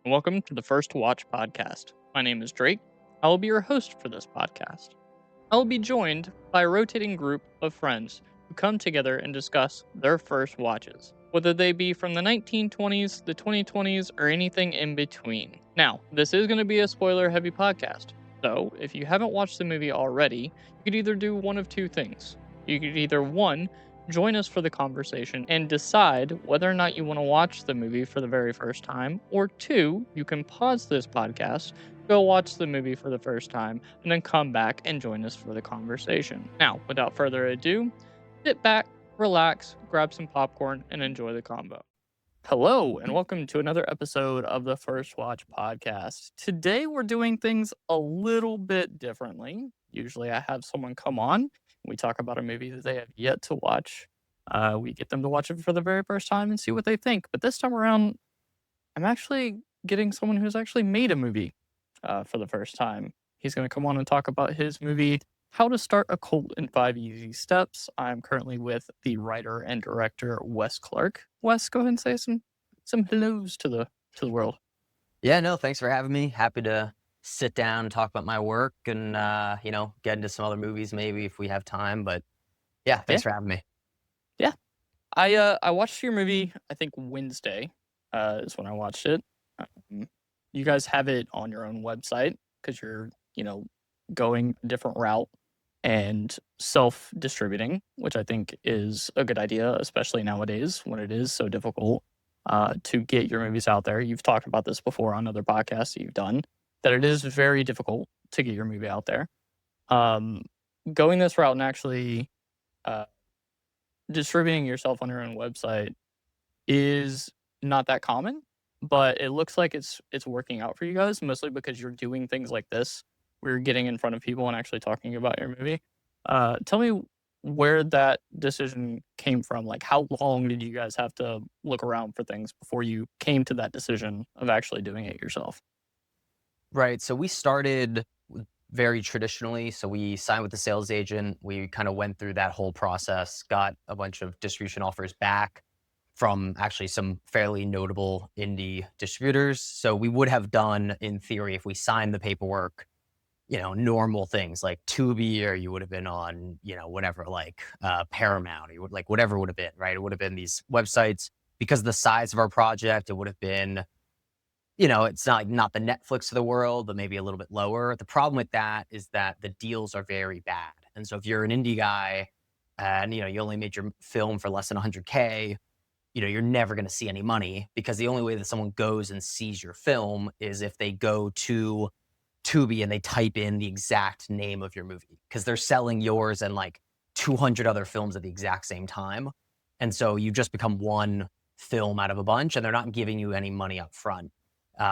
and welcome to the First Watch podcast. My name is Drake. I will be your host for this podcast. I will be joined by a rotating group of friends who come together and discuss their first watches, whether they be from the 1920s, the 2020s, or anything in between. Now, this is going to be a spoiler-heavy podcast, so if you haven't watched the movie already, you could either do one of two things. You could either, one, join us for the conversation and decide whether or not you want to watch the movie for the very first time, or two, you can pause this podcast, go watch the movie for the first time, and then come back and join us for the conversation. Now, without further ado, sit back, relax, grab some popcorn, and enjoy the combo. Hello, and welcome to another episode of the First Watch podcast. Today, we're doing things a little bit differently. Usually, I have someone come on. We talk about a movie that they have yet to watch. We get them to watch it for the very first time and see what they think. But this time around, I'm actually getting someone who's actually made a movie for the first time. He's going to come on and talk about his movie, How to Start a Cult in 5 Easy Steps. I'm currently with the writer and director, Wes Clark. Wes, go ahead and say some hellos to the world. Yeah, no, thanks for having me. Happy to sit down and talk about my work and, get into some other movies maybe if we have time. But yeah, thanks for having me. Yeah. I watched your movie, I think Wednesday is when I watched it. You guys have it on your own website because you're, going a different route and self-distributing, which I think is a good idea, especially nowadays when it is so difficult to get your movies out there. You've talked about this before on other podcasts that you've done, that it is very difficult to get your movie out there. Going this route and actually distributing yourself on your own website is not that common, but it looks like it's working out for you guys, mostly because you're doing things like this. We're getting in front of people and actually talking about your movie. Tell me where that decision came from. Like, how long did you guys have to look around for things before you came to that decision of actually doing it yourself? Right. So we started very traditionally. So we signed with the sales agent. We kind of went through that whole process, got a bunch of distribution offers back from actually some fairly notable indie distributors. So we would have done, in theory, if we signed the paperwork, normal things like Tubi, or you would have been on, whatever, like Paramount, or you would, like, whatever would have been, right? It would have been these websites. Because of the size of our project, it would have been, it's not the Netflix of the world, but maybe a little bit lower. The problem with that is that the deals are very bad. And so if you're an indie guy and, you only made your film for less than 100K, you're never going to see any money, because the only way that someone goes and sees your film is if they go to Tubi and they type in the exact name of your movie, because they're selling yours and like 200 other films at the exact same time. And so you just become one film out of a bunch, and they're not giving you any money up front.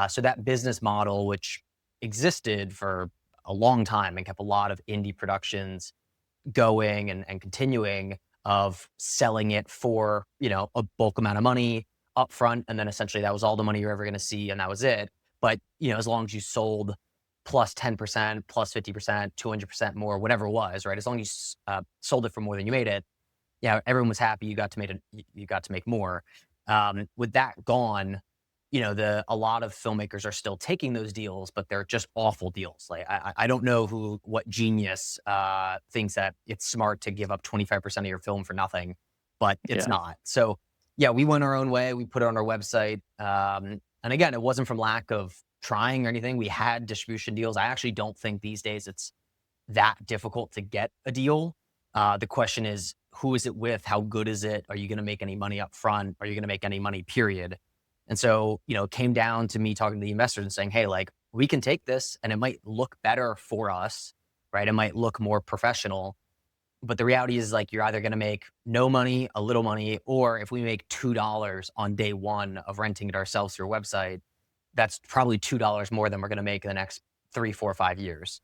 So that business model, which existed for a long time and kept a lot of indie productions going and continuing, of selling it for, a bulk amount of money up front. And then essentially that was all the money you're ever going to see, and that was it. But, as long as you sold plus 10%, plus 50%, 200% more, whatever it was, right? As long as you sold it for more than you made it, everyone was happy. You got to make more. With that gone, a lot of filmmakers are still taking those deals, but they're just awful deals. Like, I don't know what genius thinks that it's smart to give up 25% of your film for nothing, but it's not. So yeah, we went our own way. We put it on our website. And again, it wasn't from lack of trying or anything. We had distribution deals. I actually don't think these days it's that difficult to get a deal. The question is, who is it with? How good is it? Are you going to make any money up front? Are you going to make any money, period? And so, it came down to me talking to the investors and saying, hey, like, we can take this and it might look better for us, right? It might look more professional. But the reality is, like, you're either going to make no money, a little money, or if we make $2 on day one of renting it ourselves through a website, that's probably $2 more than we're going to make in the next 3, 4, 5 years.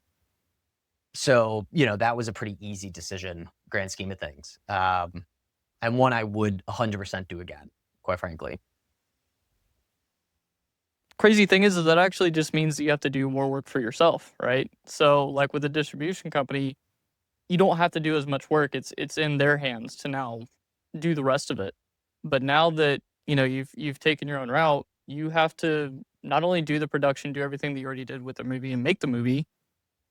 So, that was a pretty easy decision, grand scheme of things. And one I would 100% do again, quite frankly. Crazy thing is that actually just means that you have to do more work for yourself, right? So, like with a distribution company, you don't have to do as much work. It's in their hands to now do the rest of it. But now that you've taken your own route, you have to not only do the production, do everything that you already did with the movie and make the movie,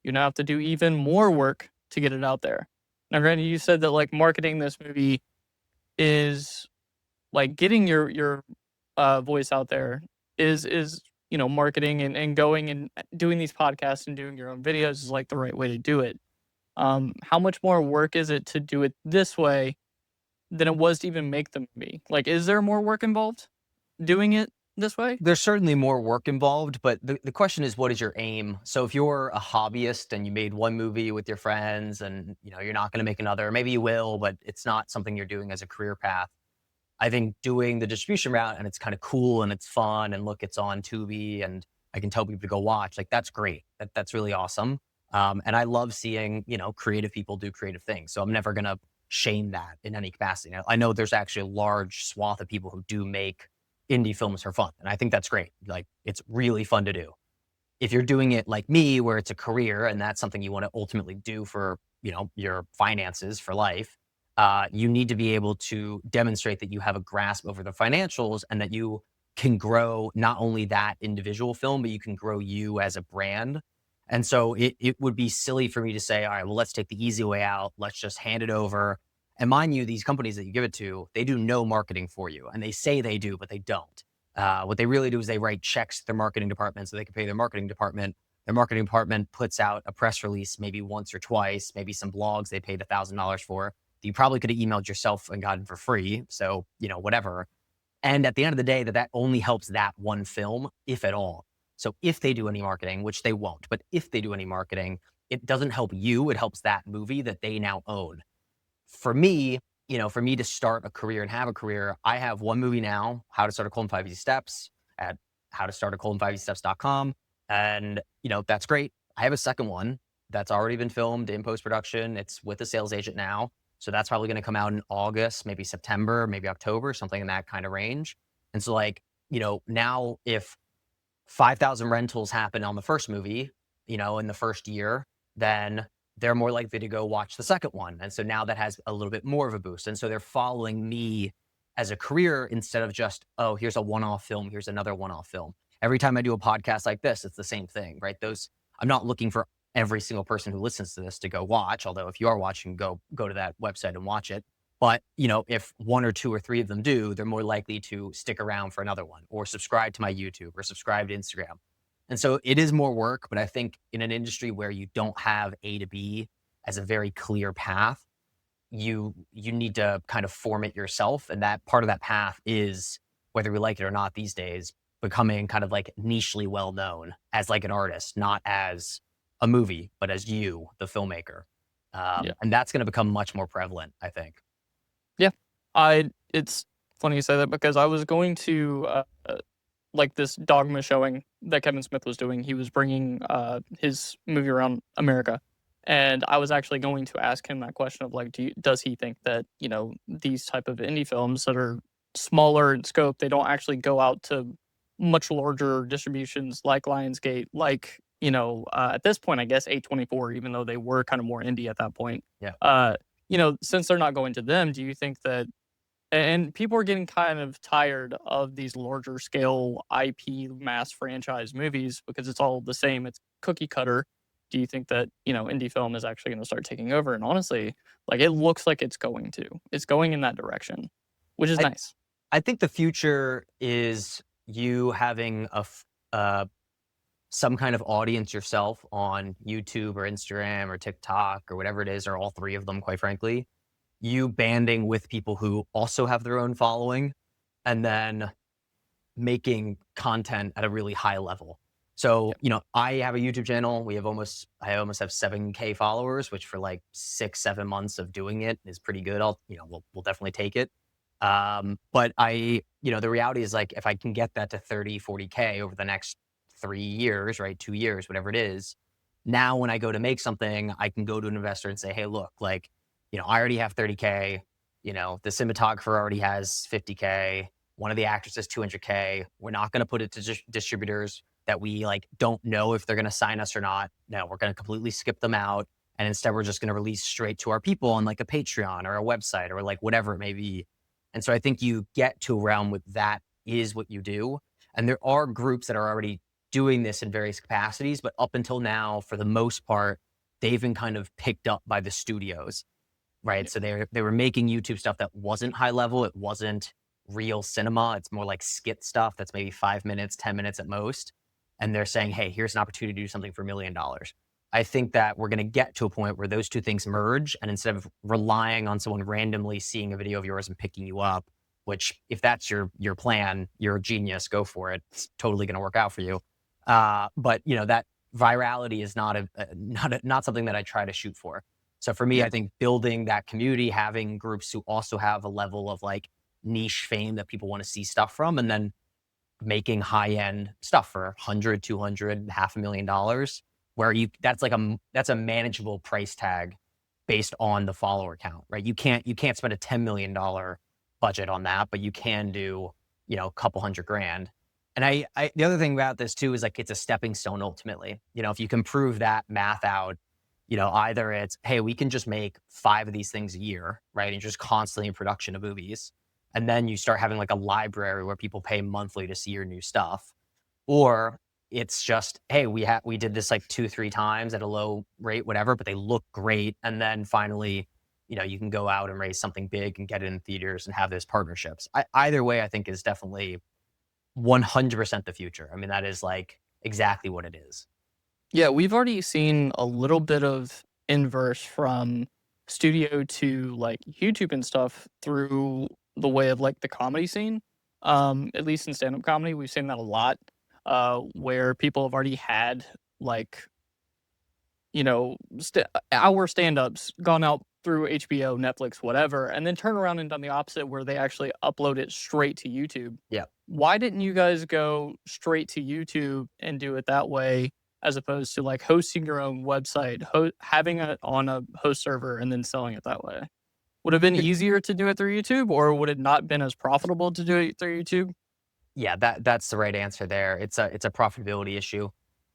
you now have to do even more work to get it out there. Now, granted, you said that like marketing this movie is like getting your voice out there is marketing and going and doing these podcasts and doing your own videos is like the right way to do it. How much more work is it to do it this way than it was to even make the movie? Like, is there more work involved doing it this way? There's certainly more work involved, but the question is, what is your aim? So if you're a hobbyist and you made one movie with your friends and you're not going to make another, maybe you will, but it's not something you're doing as a career path. I think doing the distribution route and it's kind of cool and it's fun and look, it's on Tubi and I can tell people to go watch. Like that's great. That's really awesome. And I love seeing, creative people do creative things. So I'm never going to shame that in any capacity. Now, I know there's actually a large swath of people who do make indie films for fun. And I think that's great. Like it's really fun to do. If you're doing it like me, where it's a career and that's something you want to ultimately do for, your finances for life, you need to be able to demonstrate that you have a grasp over the financials and that you can grow not only that individual film, but you can grow you as a brand. And so it would be silly for me to say, all right, well, let's take the easy way out. Let's just hand it over. And mind you, these companies that you give it to, they do no marketing for you. And they say they do, but they don't. What they really do is they write checks to their marketing department so they can pay their marketing department. Their marketing department puts out a press release maybe once or twice, maybe some blogs they paid $1,000 for. You probably could have emailed yourself and gotten for free. So, whatever. And at the end of the day, that only helps that one film, if at all. So if they do any marketing, which they won't, but if they do any marketing, it doesn't help you. It helps that movie that they now own. For me, for me to start a career and have a career, I have one movie now, How to Start a Cult in 5 Easy Steps at howtostartacult5easysteps.com. And, that's great. I have a second one that's already been filmed in post-production. It's with a sales agent now. So that's probably going to come out in August, maybe September, maybe October, something in that kind of range. And so now if 5,000 rentals happen on the first movie, in the first year, then they're more likely to go watch the second one. And so now that has a little bit more of a boost. And so they're following me as a career instead of just, oh, here's a one-off film, here's another one-off film. Every time I do a podcast like this, it's the same thing, right? I'm not looking for every single person who listens to this to go watch, although if you are watching, go to that website and watch it. But, if one or two or three of them do, they're more likely to stick around for another one or subscribe to my YouTube or subscribe to Instagram. And so it is more work, but I think in an industry where you don't have A to B as a very clear path, you need to kind of form it yourself. And that part of that path is, whether we like it or not these days, becoming kind of like nichely well known as like an artist, not as a movie, but as you, the filmmaker. Yeah. And that's going to become much more prevalent, I think. Yeah. It's funny you say that because I was going to like this Dogma showing that Kevin Smith was doing. He was bringing his movie around America, and I was actually going to ask him that question of like, does he think that these type of indie films that are smaller in scope, they don't actually go out to much larger distributions like Lionsgate, like at this point I guess A24, even though they were kind of more indie at that point. Yeah. Since they're not going to them, do you think that, and people are getting kind of tired of these larger scale IP mass franchise movies because it's all the same, it's cookie cutter. Do you think that, indie film is actually going to start taking over? And honestly, like it looks like it's going in that direction, which is I, nice. I think the future is you having some kind of audience yourself on YouTube or Instagram or TikTok or whatever it is, or all three of them, quite frankly, you banding with people who also have their own following and then making content at a really high level. So, I have a YouTube channel. I almost have 7K followers, which for like 6-7 months of doing it is pretty good. We'll definitely take it. But the reality is like, if I can get that to 30-40K over the next 3 years, right? 2 years, whatever it is. Now, when I go to make something, I can go to an investor and say, hey, look, like, I already have 30K, the cinematographer already has 50K. One of the actors has 200K. We're not going to put it to distributors that we like don't know if they're going to sign us or not. No, we're going to completely skip them out. And instead, we're just going to release straight to our people on like a Patreon or a website or like whatever it may be. And so I think you get to a realm with that is what you do. And there are groups that are already doing this in various capacities, but up until now, for the most part, they've been kind of picked up by the studios, right? Yeah. So they were making YouTube stuff that wasn't high level. It wasn't real cinema. It's more like skit stuff that's maybe 5 minutes, 10 minutes at most. And they're saying, hey, here's an opportunity to do something for $1 million. I think that we're going to get to a point where those two things merge. And instead of relying on someone randomly seeing a video of yours and picking you up, which if that's your plan, you're a genius, go for it. It's totally going to work out for you. But that virality is not something that I try to shoot for. So for me, Yeah. I think building that community, having groups who also have a level of like niche fame that people want to see stuff from, and then making high end stuff for 100, 200, $500,000, where that's a manageable price tag based on the follower count, right? You can't spend a $10 million budget on that, but you can do a couple hundred grand. And the other thing about this too is like it's a stepping stone ultimately. If you can prove that math out, either it's, hey, we can just make 5 of these things a year, right? And just constantly in production of movies. And then you start having like a library where people pay monthly to see your new stuff. Or it's just, hey, we did this like 2, 3 times at a low rate, whatever, but they look great. And then finally, you can go out and raise something big and get it in theaters and have those partnerships. Either way, I think is definitely 100% the future. I mean, that is like exactly what it is. Yeah, we've already seen a little bit of inverse from studio to, like, YouTube and stuff through the way of, like, the comedy scene. At least in stand-up comedy, we've seen that a lot, where people have already had, like, hour stand-ups gone out through HBO, Netflix, whatever, and then turn around and done the opposite where they actually upload it straight to YouTube. Yeah. Why didn't you guys go straight to YouTube and do it that way as opposed to, like, hosting your own website, having it on a host server and then selling it that way? Would it have been easier to do it through YouTube, or would it not been as profitable to do it through YouTube? Yeah, that's the right answer there. It's a profitability issue.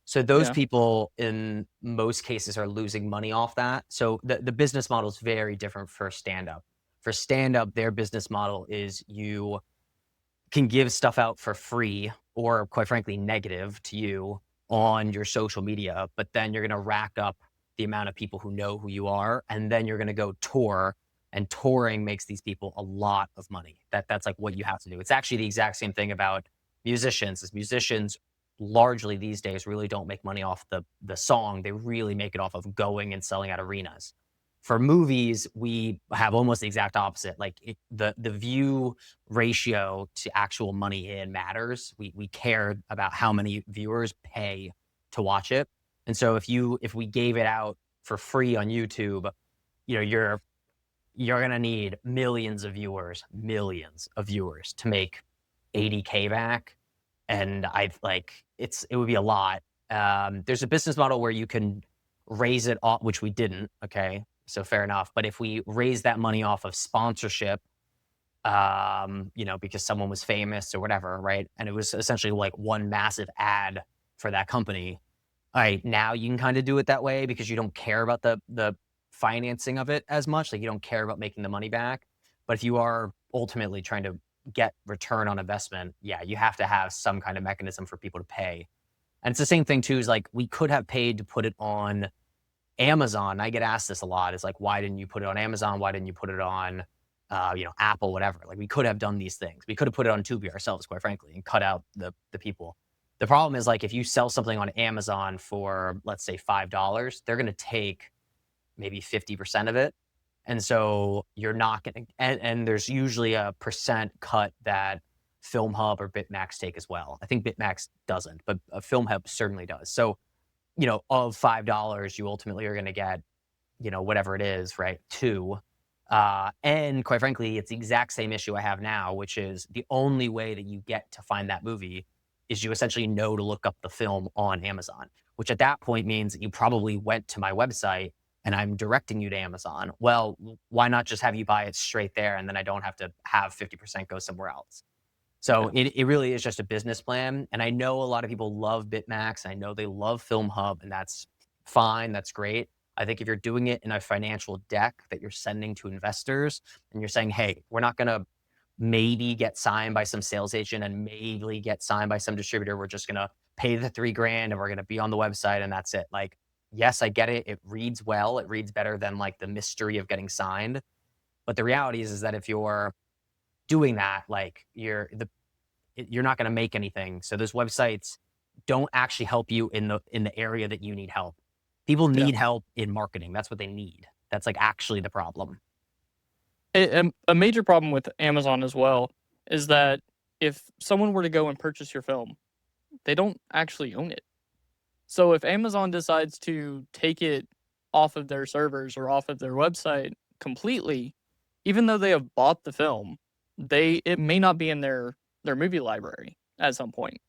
So those Yeah. people in most cases are losing money off that. So the business model is very different for stand up. For stand up, their business model is you can give stuff out for free or quite frankly negative to you on your social media, but then you're going to rack up the amount of people who know who you are, and then you're going to go tour, and touring makes these people a lot of money. That's like what you have to do. It's actually the exact same thing about musicians. As musicians largely these days really don't make money off the song. They really make it off of going and selling at arenas. For movies, we have almost the exact opposite. Like the view ratio to actual money in matters. We care about how many viewers pay to watch it. And so if we gave it out for free on YouTube, you're gonna need millions of viewers to make 80K back. And it would be a lot. There's a business model where you can raise it off, which we didn't. Okay. So fair enough. But if we raise that money off of sponsorship, because someone was famous or whatever, right? And it was essentially like one massive ad for that company. All right, now you can kind of do it that way because you don't care about the financing of it as much. Like you don't care about making the money back. But if you are ultimately trying to get return on investment, yeah, you have to have some kind of mechanism for people to pay. And it's the same thing too, is like we could have paid to put it on Amazon. I get asked this a lot. Is like, why didn't you put it on Amazon? Why didn't you put it on, Apple, whatever? Like we could have done these things. We could have put it on Tubi ourselves, quite frankly, and cut out the people. The problem is like if you sell something on Amazon for let's say $5, they're going to take maybe 50% of it. And so you're not going to, and there's usually a percent cut that Film Hub or Bitmax take as well. I think Bitmax doesn't, but Film Hub certainly does. So, of $5, you ultimately are going to get, whatever it is, right? Two. And quite frankly, it's the exact same issue I have now, which is the only way that you get to find that movie is you essentially know to look up the film on Amazon, which at that point means that you probably went to my website and I'm directing you to Amazon. Well, why not just have you buy it straight there and then I don't have to have 50% go somewhere else? So Yeah. it really is just a business plan. And I know a lot of people love Bitmax. I know they love Film Hub, and that's fine. That's great. I think if you're doing it in a financial deck that you're sending to investors and you're saying, hey, we're not going to maybe get signed by some sales agent and maybe get signed by some distributor. We're just gonna pay the 3 grand and we're gonna be on the website and that's it. Like, yes, I get it. It reads well. It reads better than like the mystery of getting signed. But the reality is that if you're doing that, like you're not going to make anything. So those websites don't actually help you in the area that you need help. People Yeah. need help in marketing. That's what they need. That's like actually the problem. A major problem with Amazon as well is that if someone were to go and purchase your film, they don't actually own it. So if Amazon decides to take it off of their servers or off of their website completely, even though they have bought the film, it may not be in their movie library at some point,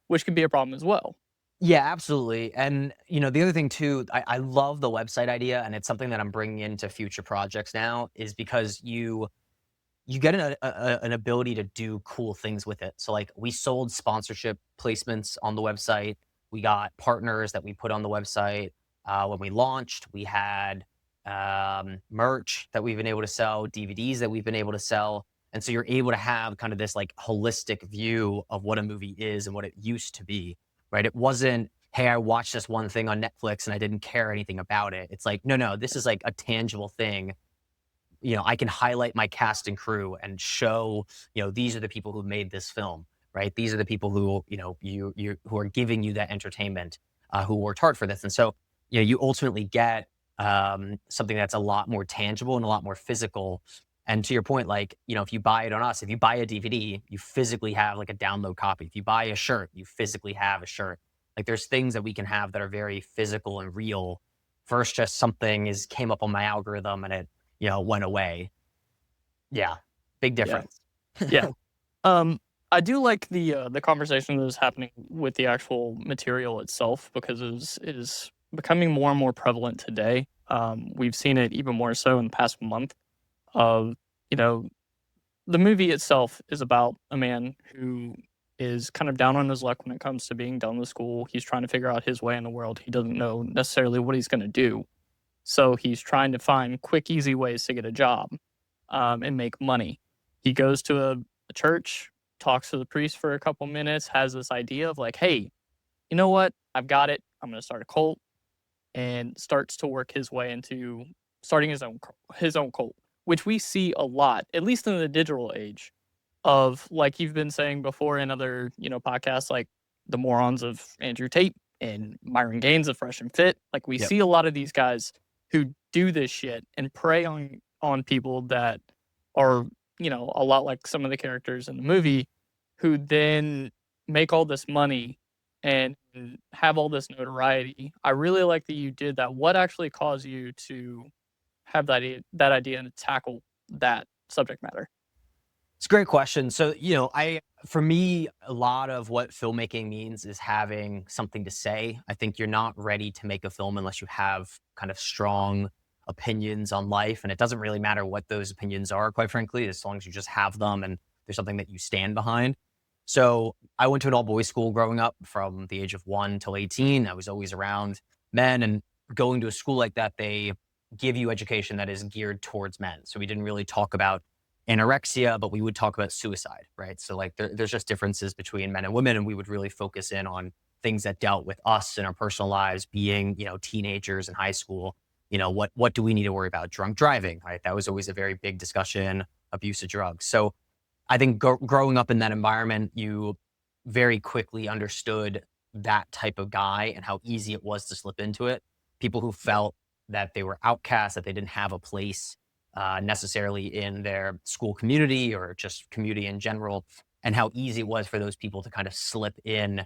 which could be a problem as well. Yeah, absolutely. And the other thing too, I love the website idea, and it's something that I'm bringing into future projects now, is because you get an ability to do cool things with it. So like we sold sponsorship placements on the website. We got partners that we put on the website. When we launched, we had merch that we've been able to sell, DVDs that we've been able to sell. And so you're able to have kind of this like holistic view of what a movie is and what it used to be, right? It wasn't, hey, I watched this one thing on Netflix and I didn't care anything about it. It's like, no, this is like a tangible thing. I can highlight my cast and crew and show, these are the people who made this film, right? These are the people who, who are giving you that entertainment, who worked hard for this. And so, you ultimately get something that's a lot more tangible and a lot more physical. And to your point, like, if you buy it on us, if you buy a DVD, you physically have like a download copy. If you buy a shirt, you physically have a shirt. Like there's things that we can have that are very physical and real. First, just something came up on my algorithm and it went away. Yeah, big Yeah. difference. Yeah. I do like the conversation that is happening with the actual material itself because it is becoming more and more prevalent today. We've seen it even more so in the past month of, you know, the movie itself is about a man who is kind of down on his luck when it comes to being done with school. He's trying to figure out his way in the world. He doesn't know necessarily what he's going to do. So he's trying to find quick, easy ways to get a job and make money. He goes to a church, talks to the priest for a couple minutes, has this idea of like, hey, you know what? I've got it. I'm going to start a cult, and starts to work his way into starting his own cult, which we see a lot, at least in the digital age, of like you've been saying before in other podcasts, like the morons of Andrew Tate and Myron Gaines of Fresh and Fit. Like we Yep. see a lot of these guys who do this shit and prey on people that are a lot like some of the characters in the movie, who then make all this money and have all this notoriety. I really like that you did that. What actually caused you to have that idea and tackle that subject matter? It's a great question. So, for me, a lot of what filmmaking means is having something to say. I think you're not ready to make a film unless you have kind of strong opinions on life. And it doesn't really matter what those opinions are, quite frankly, as long as you just have them and there's something that you stand behind. So I went to an all boys school growing up from the age of 1 till 18. I was always around men, and going to a school like that, they give you education that is geared towards men. So we didn't really talk about anorexia, but we would talk about suicide, right? So like there's just differences between men and women, and we would really focus in on things that dealt with us in our personal lives, being teenagers in high school. What do we need to worry about? Drunk driving, right? That was always a very big discussion. Abuse of drugs. So I think growing up in that environment, you very quickly understood that type of guy and how easy it was to slip into it. People who felt that they were outcasts, that they didn't have a place necessarily in their school community or just community in general, and how easy it was for those people to kind of slip in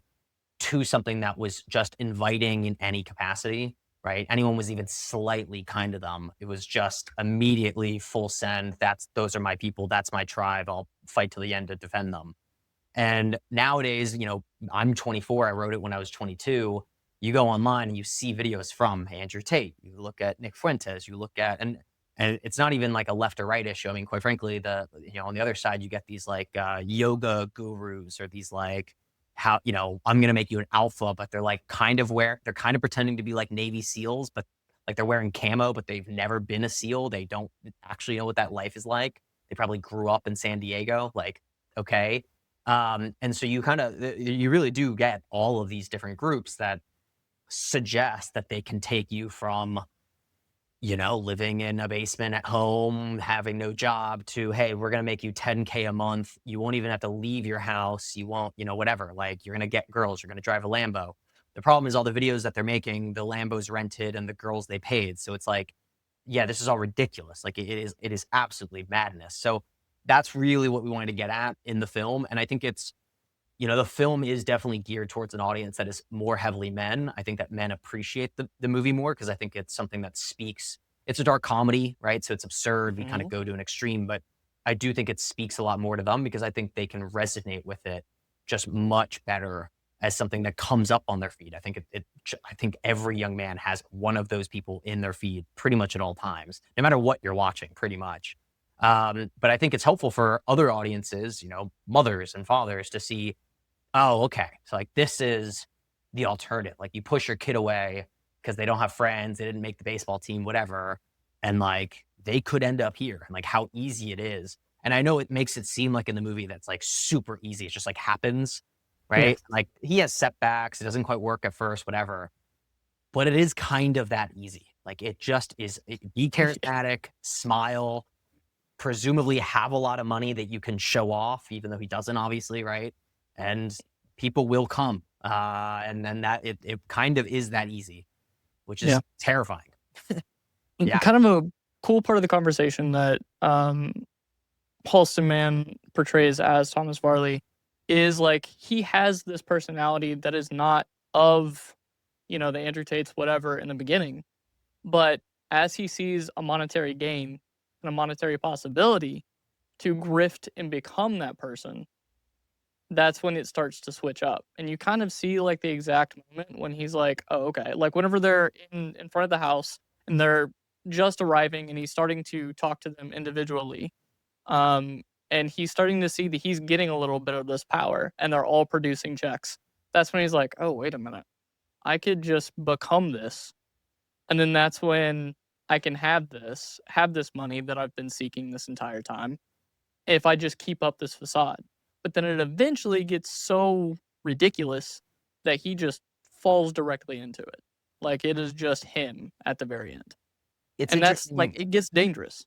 to something that was just inviting in any capacity, right? Anyone was even slightly kind to them, it was just immediately full send. Those are my people. That's my tribe. I'll fight to the end to defend them. And nowadays, I'm 24. I wrote it when I was 22. You go online and you see videos from Andrew Tate. You look at Nick Fuentes. You look at and it's not even like a left or right issue. I mean, quite frankly, on the other side, you get these like yoga gurus or these like how I'm gonna make you an alpha, but they're kind of pretending to be like Navy SEALs, but like they're wearing camo, but they've never been a SEAL. They don't actually know what that life is like. They probably grew up in San Diego, like, okay. And so you really do get all of these different groups that suggest that they can take you from, living in a basement at home, having no job to, hey, we're going to make you 10K a month. You won't even have to leave your house. You won't, whatever. Like, you're going to get girls, you're going to drive a Lambo. The problem is all the videos that they're making, the Lambos rented and the girls they paid. So it's like, yeah, this is all ridiculous. Like, it is absolutely madness. So that's really what we wanted to get at in the film. And I think the film is definitely geared towards an audience that is more heavily men. I think that men appreciate the movie more because I think it's something that speaks. It's a dark comedy, right? So it's absurd. We kind of Mhm. go to an extreme, but I do think it speaks a lot more to them because I think they can resonate with it just much better as something that comes up on their feed. I think I think every young man has one of those people in their feed pretty much at all times, no matter what you're watching, pretty much. But I think it's helpful for other audiences, mothers and fathers to see. Oh, okay. So, like, this is the alternative. Like, you push your kid away because they don't have friends, they didn't make the baseball team, whatever, and, like, they could end up here, and, like, how easy it is. And I know it makes it seem like in the movie that's, like, super easy. It just, like, happens, Yeah. right? Like, he has setbacks, it doesn't quite work at first, whatever, but it is kind of that easy. Like, it just is be charismatic, smile, presumably have a lot of money that you can show off, even though he doesn't, obviously, right? And people will come. And then it kind of is that easy, which Yeah. is terrifying. And Yeah. kind of a cool part of the conversation that, Halston Mann portrays as Thomas Varley is, like, he has this personality that is not of, the Andrew Tates, whatever, in the beginning, but as he sees a monetary gain and a monetary possibility to grift and become that person, that's when it starts to switch up. And you kind of see, like, the exact moment when he's like, "Oh, okay." Like, whenever they're in front of the house and they're just arriving and he's starting to talk to them individually, um, and he's starting to see that he's getting a little bit of this power and they're all producing checks. That's when he's like, "Oh, wait a minute. I could just become this." And then that's when I can have this money that I've been seeking this entire time if I just keep up this facade. But then it eventually gets so ridiculous that he just falls directly into it. Like, it is just him at the very end. It's And that's like, interesting. it gets dangerous.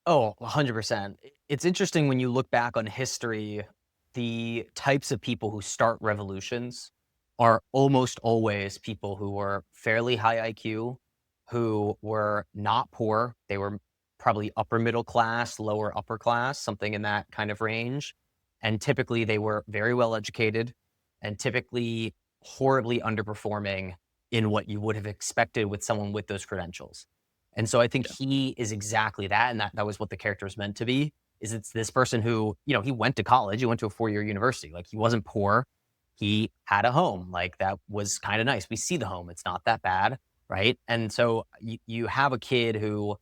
Oh, 100%. It's interesting when you look back on history, the types of people who start revolutions are almost always people who were fairly high IQ, who were not poor. They were probably upper middle class, lower upper class, something in that kind of range. And typically they were very well educated and typically horribly underperforming in what you would have expected with someone with those credentials. And so I think Yeah. he is exactly that, and that was what the character was meant to be, is it's this person who, he went to college, he went to a 4-year university, like, he wasn't poor, he had a home, like, that was kinda nice. We see the home, it's not that bad, right? And so you have a kid who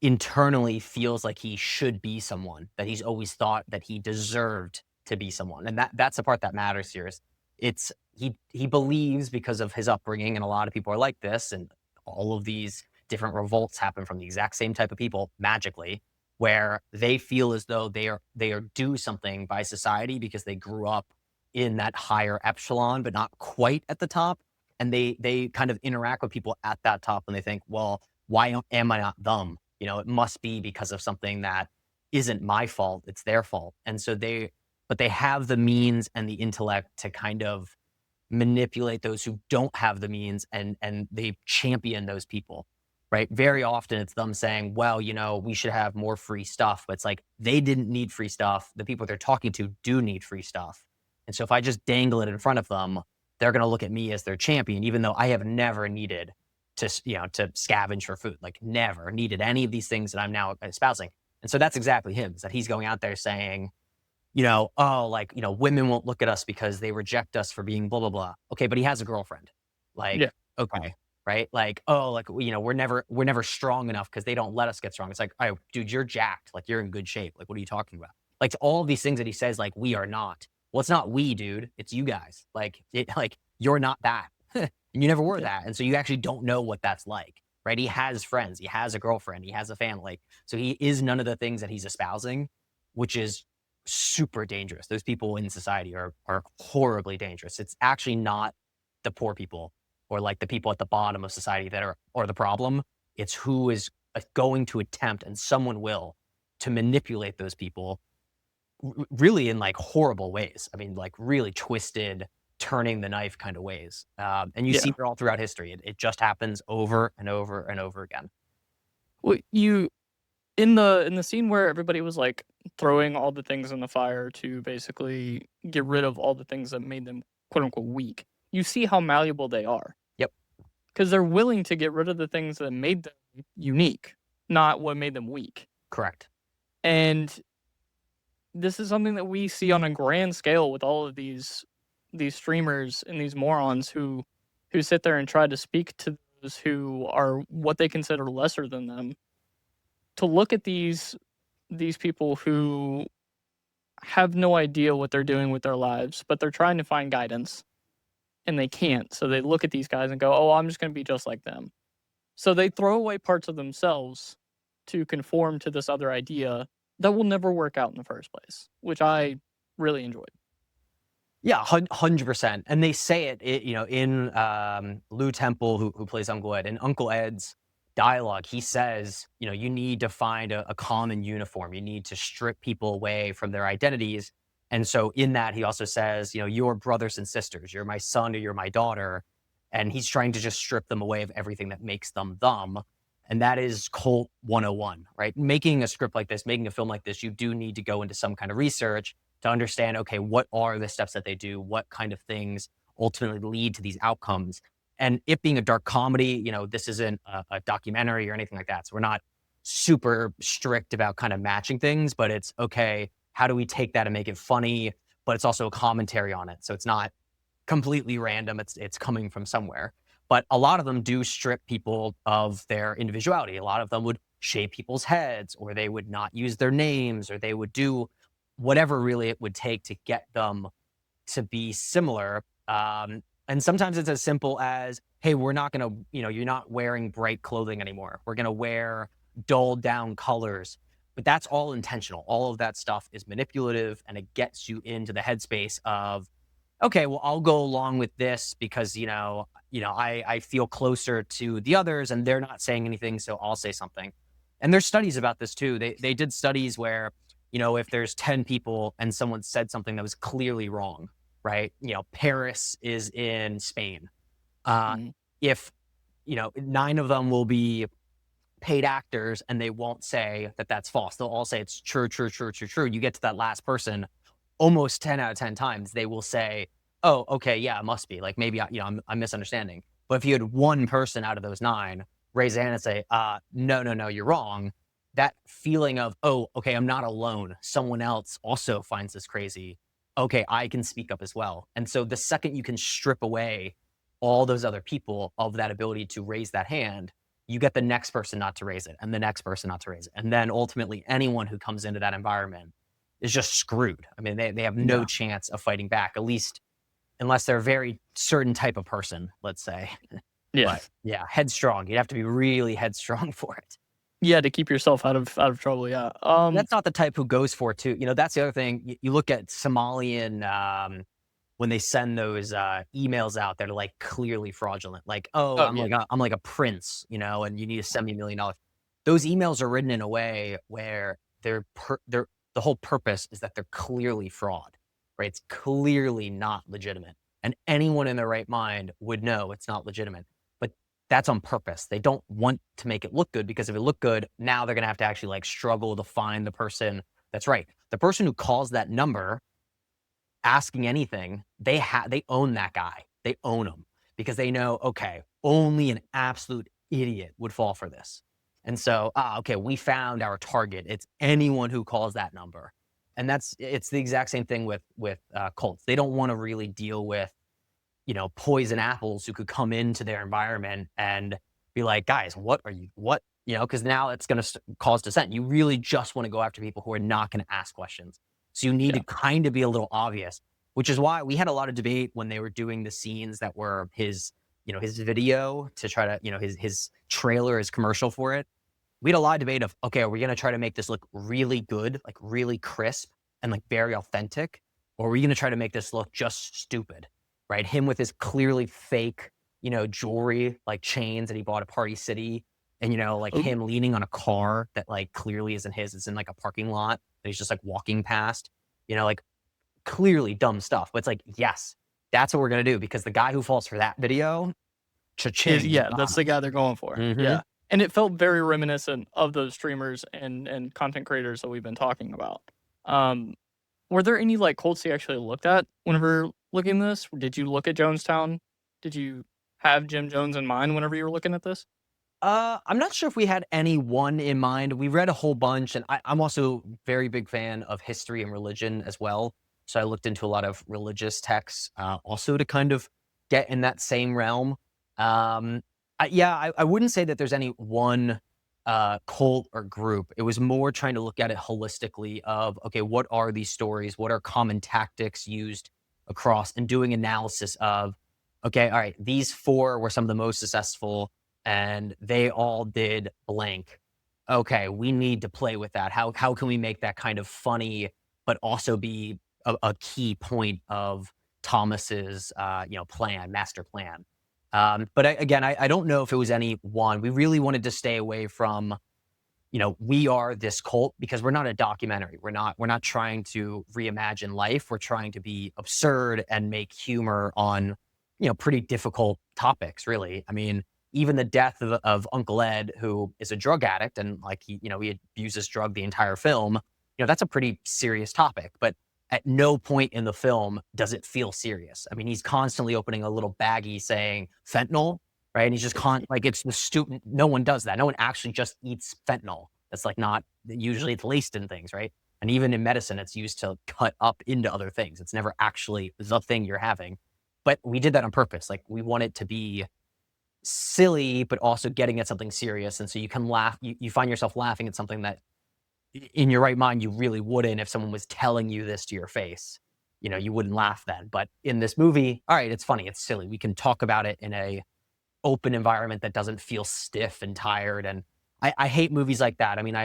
internally feels like he should be someone, that he's always thought that he deserved to be someone. And that's the part that matters here is he believes because of his upbringing, and a lot of people are like this, and all of these different revolts happen from the exact same type of people magically, where they feel as though they are due something by society because they grew up in that higher epsilon, but not quite at the top. And they kind of interact with people at that top and they think, well, why am I not them? It must be because of something that isn't my fault, it's their fault. And so but they have the means and the intellect to kind of manipulate those who don't have the means, and they champion those people, right? Very often it's them saying, well, we should have more free stuff. But it's like they didn't need free stuff. The people they're talking to do need free stuff. And so if I just dangle it in front of them, they're going to look at me as their champion, even though I have never needed to scavenge for food, like, never needed any of these things that I'm now espousing. And so that's exactly him, is that he's going out there saying, oh, like, women won't look at us because they reject us for being blah, blah, blah. Okay, but he has a girlfriend. Yeah. Like, okay, right? Like, oh, like, we're never strong enough because they don't let us get strong. It's like, oh, dude, you're jacked. Like, you're in good shape. Like, what are you talking about? Like, all of these things that he says, like, we are not. Well, it's not we, dude. It's you guys. Like, you're not that. And you never were Yeah. that. And so you actually don't know what that's like. right? He has friends, he has a girlfriend, he has a family. So he is none of the things that he's espousing, which is super dangerous. Those people in society are horribly dangerous. It's actually not the poor people or like the people at the bottom of society that are the problem. It's who is going to attempt, and someone will, to manipulate those people really in like horrible ways. I mean, like really twisted, turning the knife kind of ways. And you see Yeah. it all throughout history. It just happens over and over and over again. Well, you in the scene where everybody was, like, throwing all the things in the fire to basically get rid of all the things that made them, quote, unquote, "weak," you see how malleable they are Yep, because 'cause they're willing to get rid of the things that made them unique, not what made them weak, correct. and this is something that we see on a grand scale with all of these streamers and these morons who sit there and try to speak to those who are what they consider lesser than them, to look at these people who have no idea what they're doing with their lives, but they're trying to find guidance and they can't. So they look at these guys and go, "Oh, I'm just going to be just like them." So they throw away parts of themselves to conform to this other idea that will never work out in the first place, which I really enjoyed. Yeah, 100%. And they say in Lou Temple, who plays Uncle Ed, in Uncle Ed's dialogue, he says, you need to find a common uniform. You need to strip people away from their identities. And so in that, he also says, you're brothers and sisters. You're my son or you're my daughter. And he's trying to just strip them away of everything that makes them them. And that is Cult 101, right? Making a script like this, making a film like this, you do need to go into some kind of research to understand, okay, what are the steps that they do? What kind of things ultimately lead to these outcomes? And it being a dark comedy, this isn't a documentary or anything like that. So we're not super strict about kind of matching things, but it's okay, how do we take that and make it funny? But it's also a commentary on it. So it's not completely random. It's coming from somewhere. But a lot of them do strip people of their individuality. A lot of them would shave people's heads, or they would not use their names, or they would do whatever really it would take to get them to be similar. And sometimes it's as simple as, hey, we're not going to, you're not wearing bright clothing anymore. We're going to wear dulled down colors. But that's all intentional. All of that stuff is manipulative, and it gets you into the headspace of, okay, well, I'll go along with this because, I feel closer to the others and they're not saying anything, so I'll say something. And there's studies about this too. They did studies where, if there's 10 people and someone said something that was clearly wrong, right? Paris is in Spain. Uh, Mhm. if, 9 of them will be paid actors and they won't say that that's false. They'll all say it's true, true, true, true, true. You get to that last person, almost 10 out of 10 times, they will say, oh, okay, yeah, it must be. Like maybe I'm misunderstanding. But if you had one person out of those 9 raise a hand and say, no, no, no, you're wrong, that feeling of, oh, okay, I'm not alone. Someone else also finds this crazy. Okay, I can speak up as well. And so the second you can strip away all those other people of that ability to raise that hand, you get the next person not to raise it and the next person not to raise it. And then ultimately, anyone who comes into that environment is just screwed. I mean, they have no Yeah. chance of fighting back, at least unless they're a very certain type of person, let's say. Yeah. But yeah, headstrong. You'd have to be really headstrong for it. Yeah, to keep yourself out of trouble, yeah. That's not the type who goes for it too. That's the other thing. You look at Somalian when they send those emails out that are like clearly fraudulent, like, oh, Oh, I'm yeah. like a prince, and you need to send me $1 million. Those emails are written in a way where they're the whole purpose is that they're clearly fraud, right? It's clearly not legitimate, and anyone in their right mind would know it's not legitimate. But that's on purpose. They don't want to make it look good, because if it looked good, now they're gonna have to actually like struggle to find the person that's right. The person who calls that number asking anything, they own that guy. They own him because they know, okay, only an absolute idiot would fall for this. And so, okay, we found our target. It's anyone who calls that number. And it's the exact same thing with cults. They don't want to really deal with, poison apples who could come into their environment and be like, guys, what are you, what, because now it's going to cause dissent. You really just want to go after people who are not going to ask questions. So you need Yeah. to kind of be a little obvious, which is why we had a lot of debate when they were doing the scenes that were his his video to try to, his trailer, his commercial for it, we had a lot of debate of, okay, are we going to try to make this look really good, like really crisp and like very authentic? Or are we going to try to make this look just stupid, right? Him with his clearly fake, jewelry, like chains that he bought at Party City. And, like Oh, him leaning on a car that like clearly isn't his. It's in like a parking lot that he's just like walking past, like clearly dumb stuff. But it's like, yes, that's what we're going to do because the guy who falls for that video, cha-ching, he's yeah, got that's the guy they're going for. us. Yeah. And it felt very reminiscent of those streamers and content creators that we've been talking about. Um, were there any like cults you actually looked at whenever looking at this? Did you look at Jonestown? Did you have Jim Jones in mind whenever you were looking at this? I'm not sure if we had any one in mind. We read a whole bunch, and I'm also very big fan of history and religion as well. So I looked into a lot of religious texts, also to kind of get in that same realm. I wouldn't say that there's any one cult or group. It was more trying to look at it holistically of, okay, what are these stories? What are common tactics used across, and doing analysis of, okay, all right, these four were some of the most successful and they all did blank. Okay, we need to play with that. How can we make that kind of funny, but also be a key point of Thomas's plan, master plan? But I don't know if it was any one. We really wanted to stay away from, we are this cult because we're not a documentary. We're not trying to reimagine life. We're trying to be absurd and make humor on, pretty difficult topics, really. I mean, even the death of Uncle Ed, who is a drug addict and like he abuses drug the entire film, that's a pretty serious topic. But at no point in the film does it feel serious. I mean, he's constantly opening a little baggie saying fentanyl, right? And he's just like it's the stupid. No one does that. No one actually just eats fentanyl. That's like not usually it's laced in things, right? And even in medicine, it's used to cut up into other things. It's never actually the thing you're having. But we did that on purpose. Like we want it to be silly, but also getting at something serious. And so you can laugh. You find yourself laughing at something that in your right mind, you really wouldn't if someone was telling you this to your face. You wouldn't laugh then. But in this movie, all right, it's funny, it's silly. We can talk about it in a open environment that doesn't feel stiff and tired. And I hate movies like that. I mean,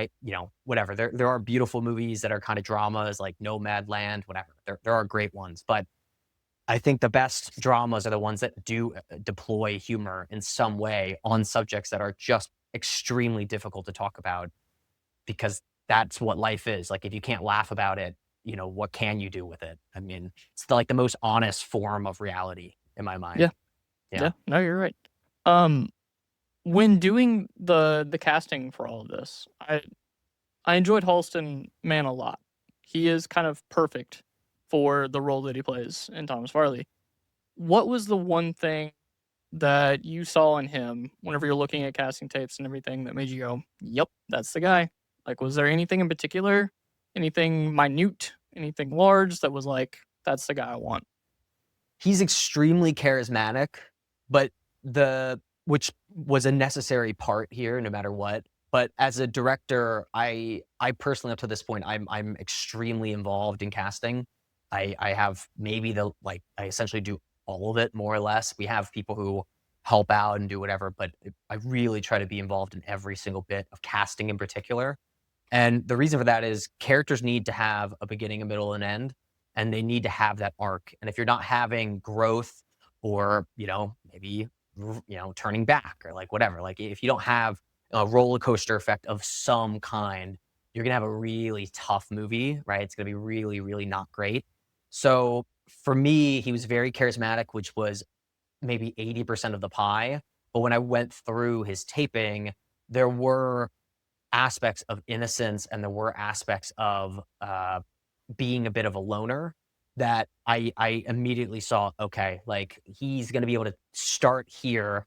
whatever. There are beautiful movies that are kind of dramas like Nomad Land, whatever. There are great ones. But I think the best dramas are the ones that do deploy humor in some way on subjects that are just extremely difficult to talk about because that's what life is. Like, if you can't laugh about it, what can you do with it? I mean, it's like the most honest form of reality in my mind. Yeah. Yeah. Yeah. No, you're right. Um, when doing the casting for all of this, I enjoyed Halston Mann a lot. He is kind of perfect for the role that he plays in Thomas Farley. What was the one thing that you saw in him whenever you're looking at casting tapes and everything that made you go, "Yep, that's the guy"? Like, was there anything in particular, anything minute, anything large that was like, "That's the guy I want"? He's extremely charismatic, but which was a necessary part here no matter what. But as a director, I personally up to this point, I'm extremely involved in casting. I have maybe I essentially do all of it more or less. We have people who help out and do whatever, but I really try to be involved in every single bit of casting in particular. And the reason for that is characters need to have a beginning, a middle, and end, and they need to have that arc. And if you're not having growth or, maybe, turning back or like whatever, like if you don't have a roller coaster effect of some kind, you're going to have a really tough movie, right? It's going to be really, really not great. So for me, he was very charismatic, which was maybe 80% of the pie. But when I went through his taping, there were aspects of innocence and there were aspects of being a bit of a loner that I immediately saw, okay, like he's going to be able to start here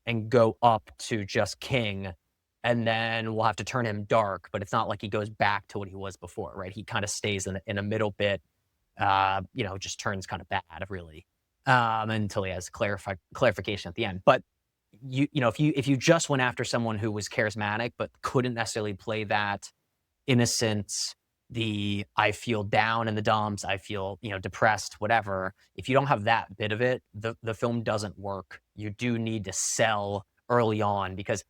and go up to just king. And then we'll have to turn him dark, but it's not like he goes back to what he was before, right? He kind of stays in a middle bit, just turns kind of bad, really, until he has clarification at the end. But if you just went after someone who was charismatic but couldn't necessarily play that innocent, the I feel down in the dumps, I feel, depressed, whatever. If you don't have that bit of it, the film doesn't work. You do need to sell early on because,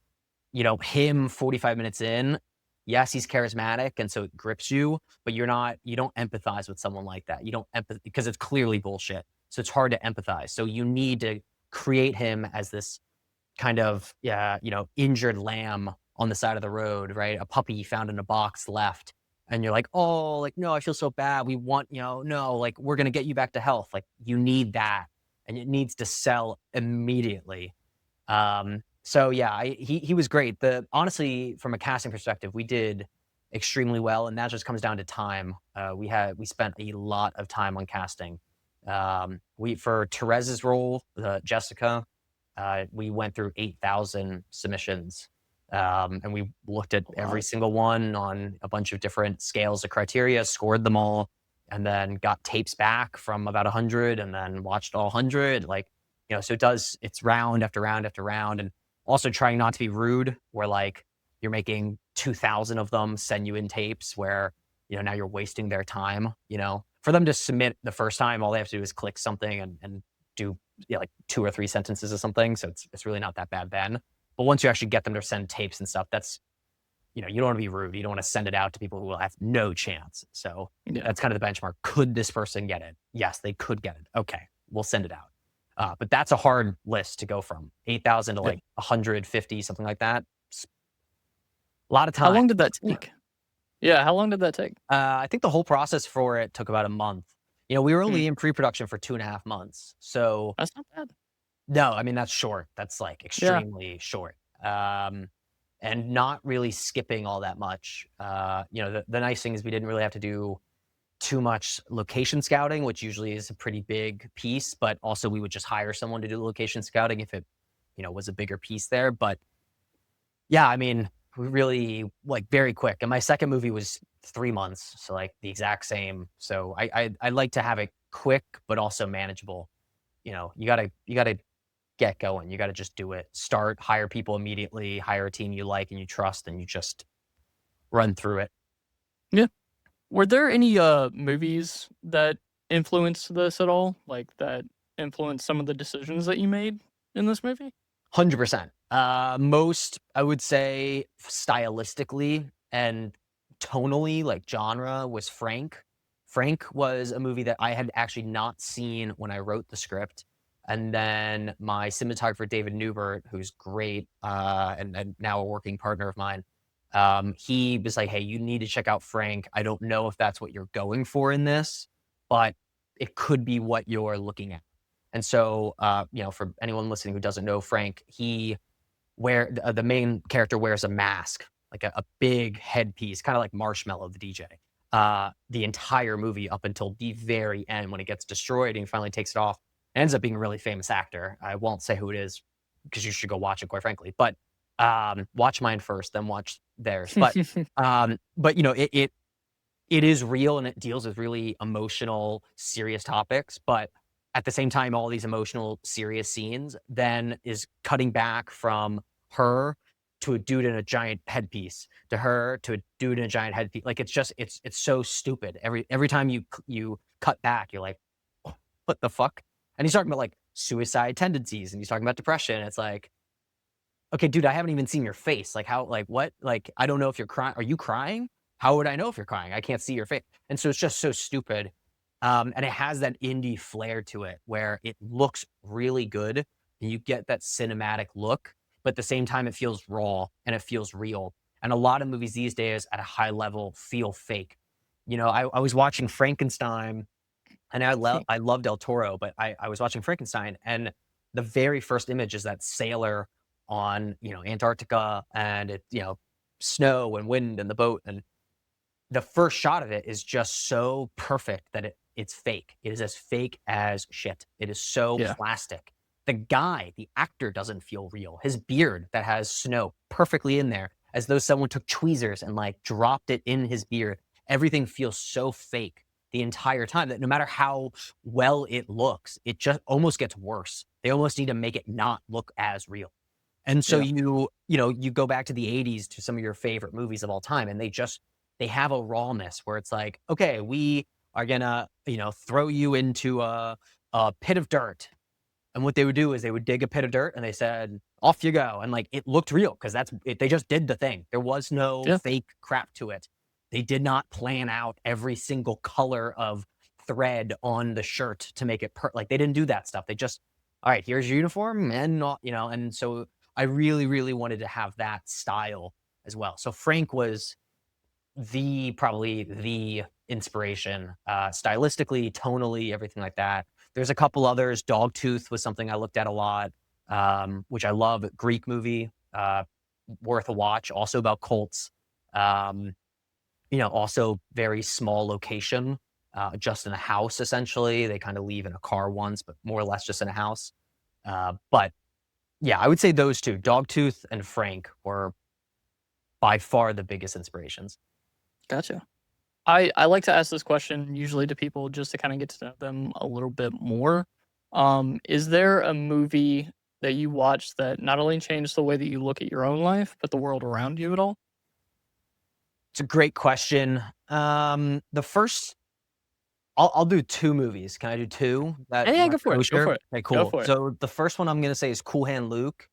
him 45 minutes in, yes, he's charismatic and so it grips you, but you don't empathize with someone like that. You don't because it's clearly bullshit. So it's hard to empathize. So you need to create him as this kind of, yeah, injured lamb on the side of the road, right? A puppy found in a box left. And you're like, oh, like, no, I feel so bad. We want, no, like, we're going to get you back to health. Like, you need that. And it needs to sell immediately. So yeah, he was great. Honestly, from a casting perspective, we did extremely well. And that just comes down to time. We spent a lot of time on casting. For Therez's role, Jessica, we went through 8,000 submissions. And we looked at every single one on a bunch of different scales of criteria, scored them all, and then got tapes back from about 100 and then watched all 100. Like, so it's round after round after round. And also trying not to be rude, where like you're making 2,000 of them send you in tapes where, now you're wasting their time, for them to submit the first time, all they have to do is click something and do like 2 or 3 sentences or something. So it's really not that bad then. But once you actually get them to send tapes and stuff, that's, you don't want to be rude. You don't want to send it out to people who will have no chance. So Yeah. that's kind of the benchmark. Could this person get it? Yes, they could get it. Okay, we'll send it out. But that's a hard list to go from 8,000 to Yeah. like 150, something like that. It's a lot of How time. long did that take? Yeah, how long did that take? I think the whole process for it took about a month. We were Hmm, only in pre-production for 2.5 months. So that's not bad. no, I mean, that's short. That's like Yeah. extremely short. And not really skipping all that much. The nice thing is we didn't really have to do too much location scouting, which usually is a pretty big piece, but also we would just hire someone to do the location scouting if it, was a bigger piece there. But yeah, I mean, we really like very quick. And my second movie was 3 months. So like the exact same. So I like to have it quick, but also manageable. You gotta get going. You gotta just do it. Start, hire people immediately, hire a team you like and you trust, and you just run through it. Yeah. Were there any, movies that influenced this at all? Like, that influenced some of the decisions that you made in this movie? 100%. Most, I would say, stylistically and tonally, like genre, was Frank. Frank was a movie that I had actually not seen when I wrote the script. And then my cinematographer, David Newbert, who's great, and now a working partner of mine, he was like, hey, you need to check out Frank. I don't know if that's what you're going for in this, but it could be what you're looking at. And so, for anyone listening who doesn't know Frank, the main character wears a mask, like a big headpiece, kind of like Marshmallow, the DJ. The entire movie up until the very end, when it gets destroyed and he finally takes it off, ends up being a really famous actor. I won't say who it is because you should go watch it, quite frankly. But watch mine first, then watch theirs. But it is real and it deals with really emotional, serious topics. But at the same time, all these emotional, serious scenes then is cutting back from her to a dude in a giant headpiece, to her to a dude in a giant headpiece. Like it's so stupid. Every time you cut back, you're like, "Oh, what the fuck?" And he's talking about like suicide tendencies and he's talking about depression. It's like, okay, dude, I haven't even seen your face. Like how, like what? Like, I don't know if you're crying. Are you crying? How would I know if you're crying? I can't see your face. And so it's just so stupid. And it has that indie flair to it where it looks really good and you get that cinematic look, but at the same time, it feels raw and it feels real. And a lot of movies these days at a high level feel fake. I was watching Frankenstein and I love Del Toro, but I was watching Frankenstein, and the very first image is that sailor on, Antarctica, and snow and wind and the boat, and the first shot of it is just so perfect that it's fake. It is as fake as shit. It is so Yeah. plastic. The actor doesn't feel real. His beard that has snow perfectly in there, as though someone took tweezers and like dropped it in his beard. Everything feels so fake the entire time that no matter how well it looks, it just almost gets worse. They almost need to make it not look as real. And so Yeah. you go back to the 80s to some of your favorite movies of all time, and they they have a rawness where it's like, okay, we are gonna, throw you into a pit of dirt. And what they would do is they would dig a pit of dirt and they said, off you go. And like it looked real because that's it, they just did the thing. There was no Yeah. fake crap to it. They did not plan out every single color of thread on the shirt to make it like they didn't do that stuff. They just, all right, here's your uniform and not, and so I really, really wanted to have that style as well. So Frank was probably the inspiration, stylistically, tonally, everything like that. There's a couple others. Dogtooth was something I looked at a lot, which I love. Greek movie, worth a watch. Also about cults. Um, also very small location, just in a house essentially. They kind of leave in a car once, but more or less just in a house. But yeah, I would say those two, Dogtooth and Frank, were by far the biggest inspirations. Gotcha. I like to ask this question usually to people just to kind of get to know them a little bit more. Is there a movie that you watched that not only changed the way that you look at your own life, but the world around you at all? It's a great question. The first I'll do 2 movies. Can I do 2 that Yeah, yeah, my go for it. Go share? for it. Okay, Go cool. for it. So the first one I'm gonna say is Cool Hand Luke.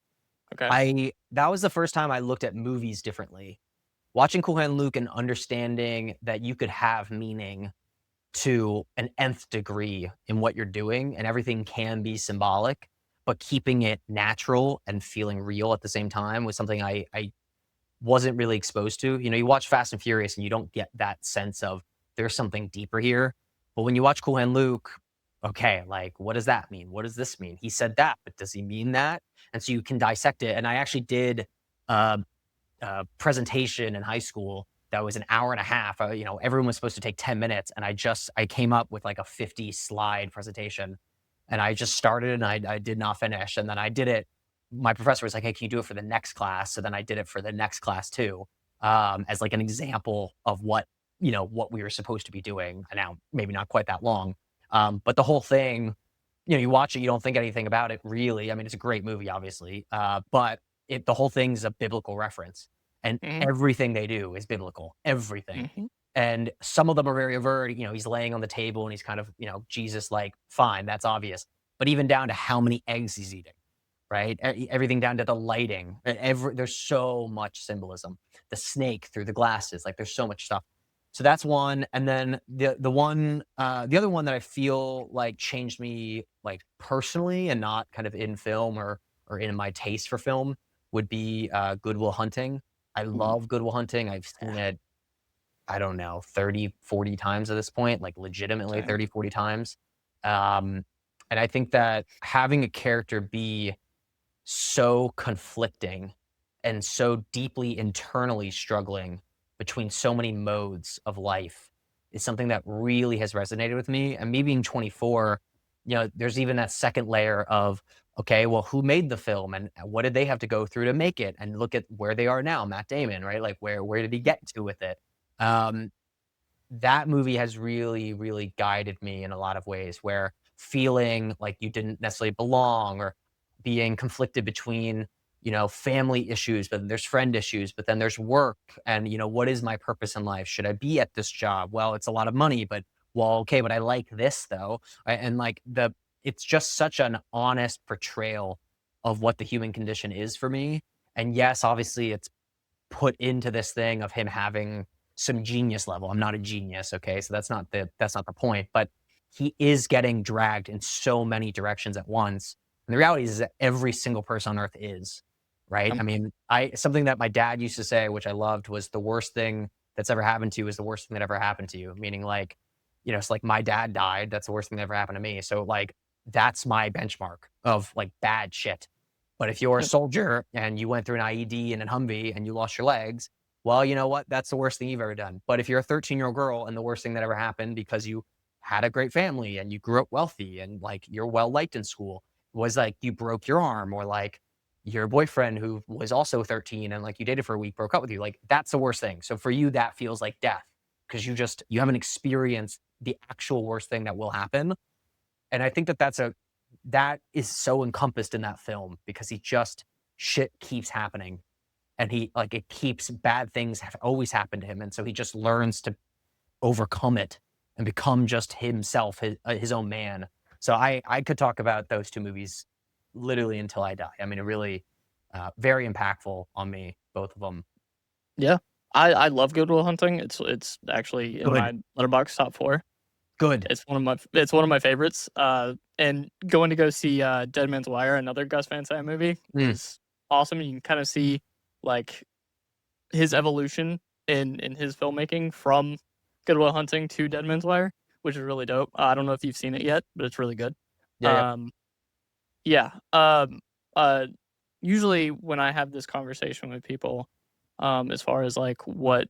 Okay. I That was the first time I looked at movies differently. Watching Cool Hand Luke and understanding that you could have meaning to an nth degree in what you're doing, and everything can be symbolic, but keeping it natural and feeling real at the same time was something I wasn't really exposed to. You watch Fast and Furious and you don't get that sense of there's something deeper here. But when you watch Cool Hand Luke, okay, like what does that mean? What does this mean? He said that, but does he mean that? And so you can dissect it. And I actually did a, a presentation in high school that was an hour and a half. Everyone was supposed to take 10 minutes, and I came up with like a 50 slide presentation, and I just started and I did not finish, and then I did it. My professor was like, "Hey, can you do it for the next class?" So then I did it for the next class too, as like an example of what we were supposed to be doing. And now maybe not quite that long, but the whole thing, you watch it, you don't think anything about it really. I mean, it's a great movie, obviously, but the whole thing's a biblical reference, and Mhm. everything they do is biblical, everything. Mhm. And some of them are very overt. He's laying on the table and he's kind of, Jesus like, fine, that's obvious. But even down to how many eggs he's eating, right? Everything down to the lighting. There's so much symbolism. The snake through the glasses, like there's so much stuff. So that's one. And then the other one that I feel like changed me like personally and not kind of in film or in my taste for film would be Good Will Hunting. I Ooh, love Good Will Hunting. I've yeah. seen it, I don't know, 30, 40 times at this point, like legitimately Same. 30, 40 times. Um, and I think that having a character be so conflicting and so deeply internally struggling between so many modes of life is something that really has resonated with me. And me being 24, there's even that second layer of, okay, well, who made the film and what did they have to go through to make it? And look at where they are now, Matt Damon, right? Like where did he get to with it? Um, that movie has really, really guided me in a lot of ways where feeling like you didn't necessarily belong or being conflicted between, family issues, but then there's friend issues, but then there's work. And, what is my purpose in life? Should I be at this job? Well, it's a lot of money, but well, okay, but I like this though. Right? And like it's just such an honest portrayal of what the human condition is for me. And yes, obviously it's put into this thing of him having some genius level. I'm not a genius, okay? So that's not the point, but he is getting dragged in so many directions at once. And the reality is that every single person on earth is, right? I mean, I something that my dad used to say, which I loved, was the worst thing that's ever happened to you is the worst thing that ever happened to you. Meaning like, it's like my dad died. That's the worst thing that ever happened to me. So like that's my benchmark of like bad shit. But if you're a Yeah. soldier and you went through an IED in a Humvee and you lost your legs, well, you know what? That's the worst thing you've ever done. But if you're a 13-year-old girl and the worst thing that ever happened because you had a great family and you grew up wealthy and like you're well liked in school was like you broke your arm, or like your boyfriend who was also 13 and like you dated for a week broke up with you, like that's the worst thing. So for you, that feels like death because you haven't experienced the actual worst thing that will happen. And I think that is so encompassed in that film because he just shit keeps happening. and it keeps bad things have always happened to him, and so he just learns to overcome it and become just himself, his own man. So I could talk about those 2 movies literally until I die. I mean, it really, very impactful on me, both of them. Yeah. I love Good Will Hunting. It's actually in Good, my Letterboxd top 4. good. It's one of my favorites, and going to go see, Dead Man's Wire, another Gus Van Sant movie, Mm, was awesome. You can kinda see, like, his evolution in his filmmaking from Good Will Hunting to Dead Man's Wire, which is really dope. I don't know if you've seen it yet, but it's really good. yeah, yeah. Um, yeah, uh, usually when I have this conversation with people, as far as, like, what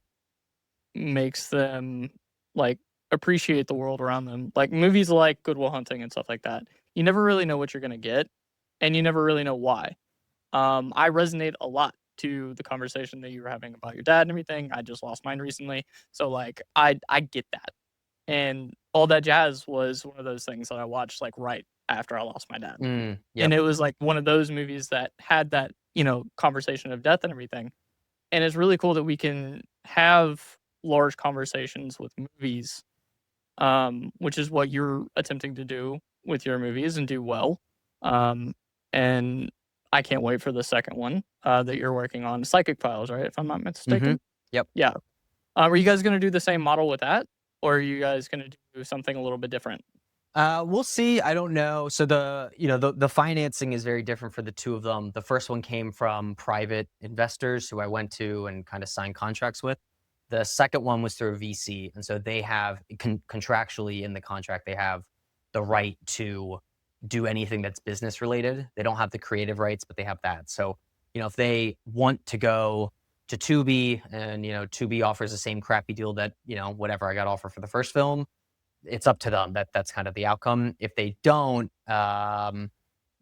makes them, like, appreciate the world around them. Like, movies like Good Will Hunting and stuff like that, you never really know what you're gonna get, and you never really know why. I resonate a lot to the conversation that you were having about your dad and everything. I just lost mine recently, so, like, I get that, and All That Jazz was one of those things that I watched, like, right after I lost my dad, and Yep. it was, like, one of those movies that had that, conversation of death and everything. And it's really cool that we can have large conversations with movies, which is what you're attempting to do with your movies and do well. Um, and I can't wait for the second one that you're working on, Psychic Files, right? If I'm not Mhm. mistaken. Yep. Yeah. Are you guys gonna do the same model with that, or are you guys gonna do something a little bit different? We'll see. I don't know. So the financing is very different for the 2 of them. The first one came from private investors who I went to and kind of signed contracts with. The second one was through a VC, and so they have contractually in the contract, they have the right to do anything that's business related. They don't have the creative rights, but they have that. So, if they want to go to Tubi and, Tubi offers the same crappy deal that, whatever I got offered for the first film, it's up to them. That's kind of the outcome. If they don't, and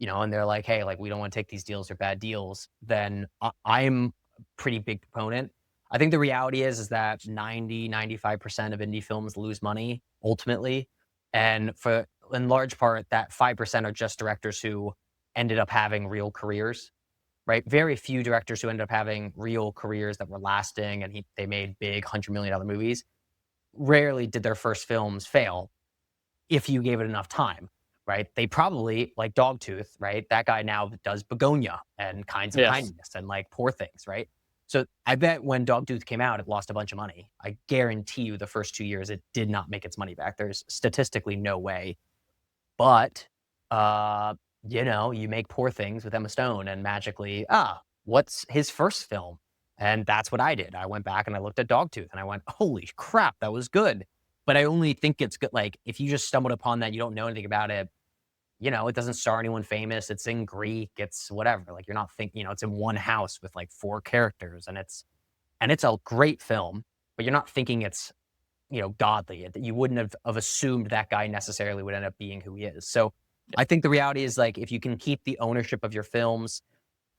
they're like, "Hey, like we don't want to take these deals; they're bad deals," then I'm a pretty big proponent. I think the reality is that 95% of indie films lose money ultimately, and for in large part that 5% are just directors who ended up having real careers. Right, very few directors who ended up having real careers that were lasting, and they made big $100 million movies. Rarely did their first films fail if you gave it enough time, right? They probably like Dogtooth, right? That guy now does Begonia and Kinds of Yes. Kindness and like Poor Things, right? So I bet when Dogtooth came out, it lost a bunch of money. I guarantee you the first 2 years, it did not make its money back. There's statistically no way. But, uh, you make Poor Things with Emma Stone and magically, what's his first film? And that's what I did. I went back and I looked at Dogtooth and I went, holy crap, that was good. But I only think it's good. Like, if you just stumbled upon that, you don't know anything about it, it doesn't star anyone famous. It's in Greek. It's whatever. Like, you're not thinking, it's in one house with like 4 characters and it's a great film, but you're not thinking it's godly. You wouldn't have assumed that guy necessarily would end up being who he is. So I think the reality is like if you can keep the ownership of your films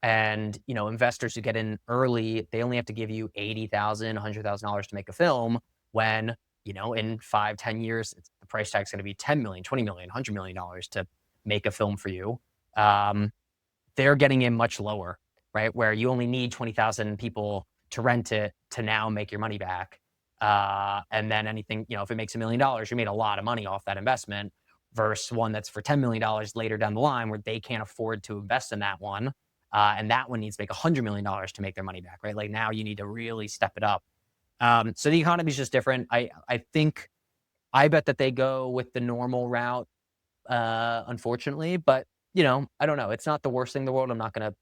and investors who get in early, they only have to give you $80,000, $100,000 to make a film when, in 5, 10 years, the price tag's going to be 10 million, 20 million, $100 million to make a film for you. Um, they're getting in much lower, right? Where you only need 20,000 people to rent it to now make your money back. And then anything, if it makes $1 million, you made a lot of money off that investment versus one that's for $10 million later down the line where they can't afford to invest in that one. And that one needs to make $100 million to make their money back, right? Like now you need to really step it up. So the economy is just different. I bet that they go with the normal route, unfortunately. But, I don't know. It's not the worst thing in the world. I'm not gonna,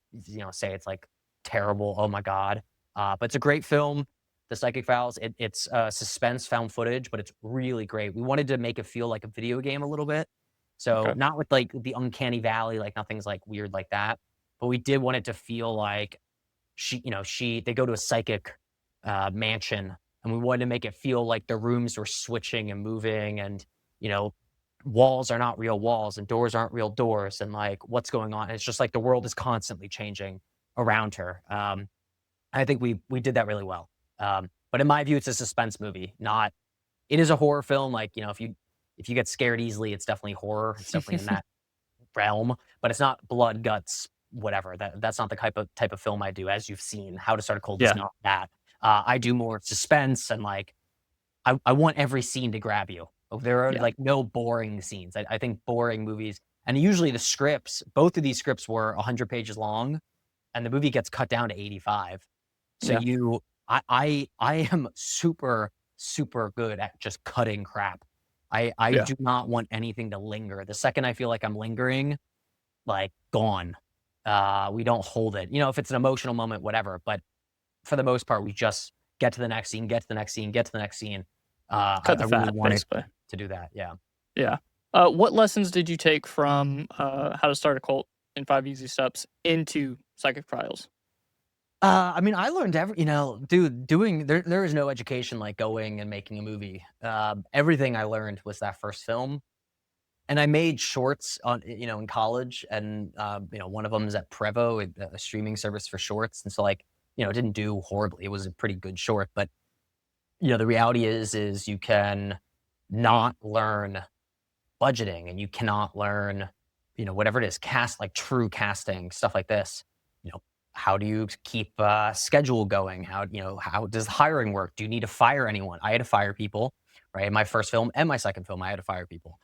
say it's like terrible. Oh my God. But it's a great film. The Psychic Files. It's suspense found footage, but it's really great. We wanted to make it feel like a video game a little bit. So Okay. not with like the uncanny valley, like nothing's like weird like that. But we did want it to feel like they go to a psychic mansion, and we wanted to make it feel like the rooms were switching and moving, and you know, walls are not real walls, and doors aren't real doors, and like what's going on. It's just like the world is constantly changing around her. I think we did that really well. But in my view, it's a suspense movie, not. It is a horror film. Like if you get scared easily, it's definitely horror. It's definitely in that realm, but it's not blood, guts, whatever. That's not the type of film I do, as you've seen. How to Start a Cult is Yeah. not that. I do more suspense and like I want every scene to grab you. There are Yeah. like no boring scenes. I think boring movies, and usually the scripts, both of these scripts were 100 pages long, and the movie gets cut down to 85. So Yeah. I am super, super good at just cutting crap. I Yeah. do not want anything to linger. The second I feel like I'm lingering, like, gone. We don't hold it. If it's an emotional moment, whatever, but for the most part, we just get to the next scene, get to the next scene, get to the next scene. Cut I the really fat, wanted basically. to do that, yeah. Yeah. What lessons did you take from How to Start a Cult in 5 Easy Steps into Psychic Trials? I mean, I learned dude, there is no education like going and making a movie. Everything I learned was that first film, and I made shorts in college, and one of them is at Prevo, a streaming service for shorts, and so like, it didn't do horribly. It was a pretty good short, but the reality is you can not learn budgeting, and you cannot learn, whatever it is, like true casting, stuff like this. You know, how do you keep a schedule going? How does hiring work? Do you need to fire anyone? I had to fire people, right? In my first film and my second film, I had to fire people.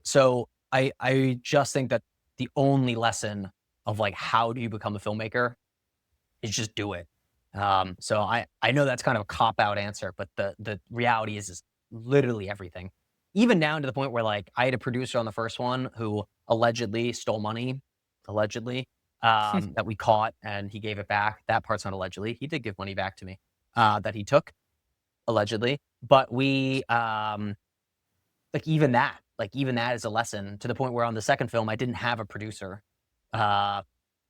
So I just think that the only lesson of like how do you become a filmmaker is just do it. So I know that's kind of a cop out answer, but the reality is literally everything. Even down to the point where like I had a producer on the first one who allegedly stole money, allegedly, that we caught, and he gave it back. That part's not allegedly. He did give money back to me, that he took, allegedly. But even that is a lesson, to the point where on the second film I didn't have a producer. Uh,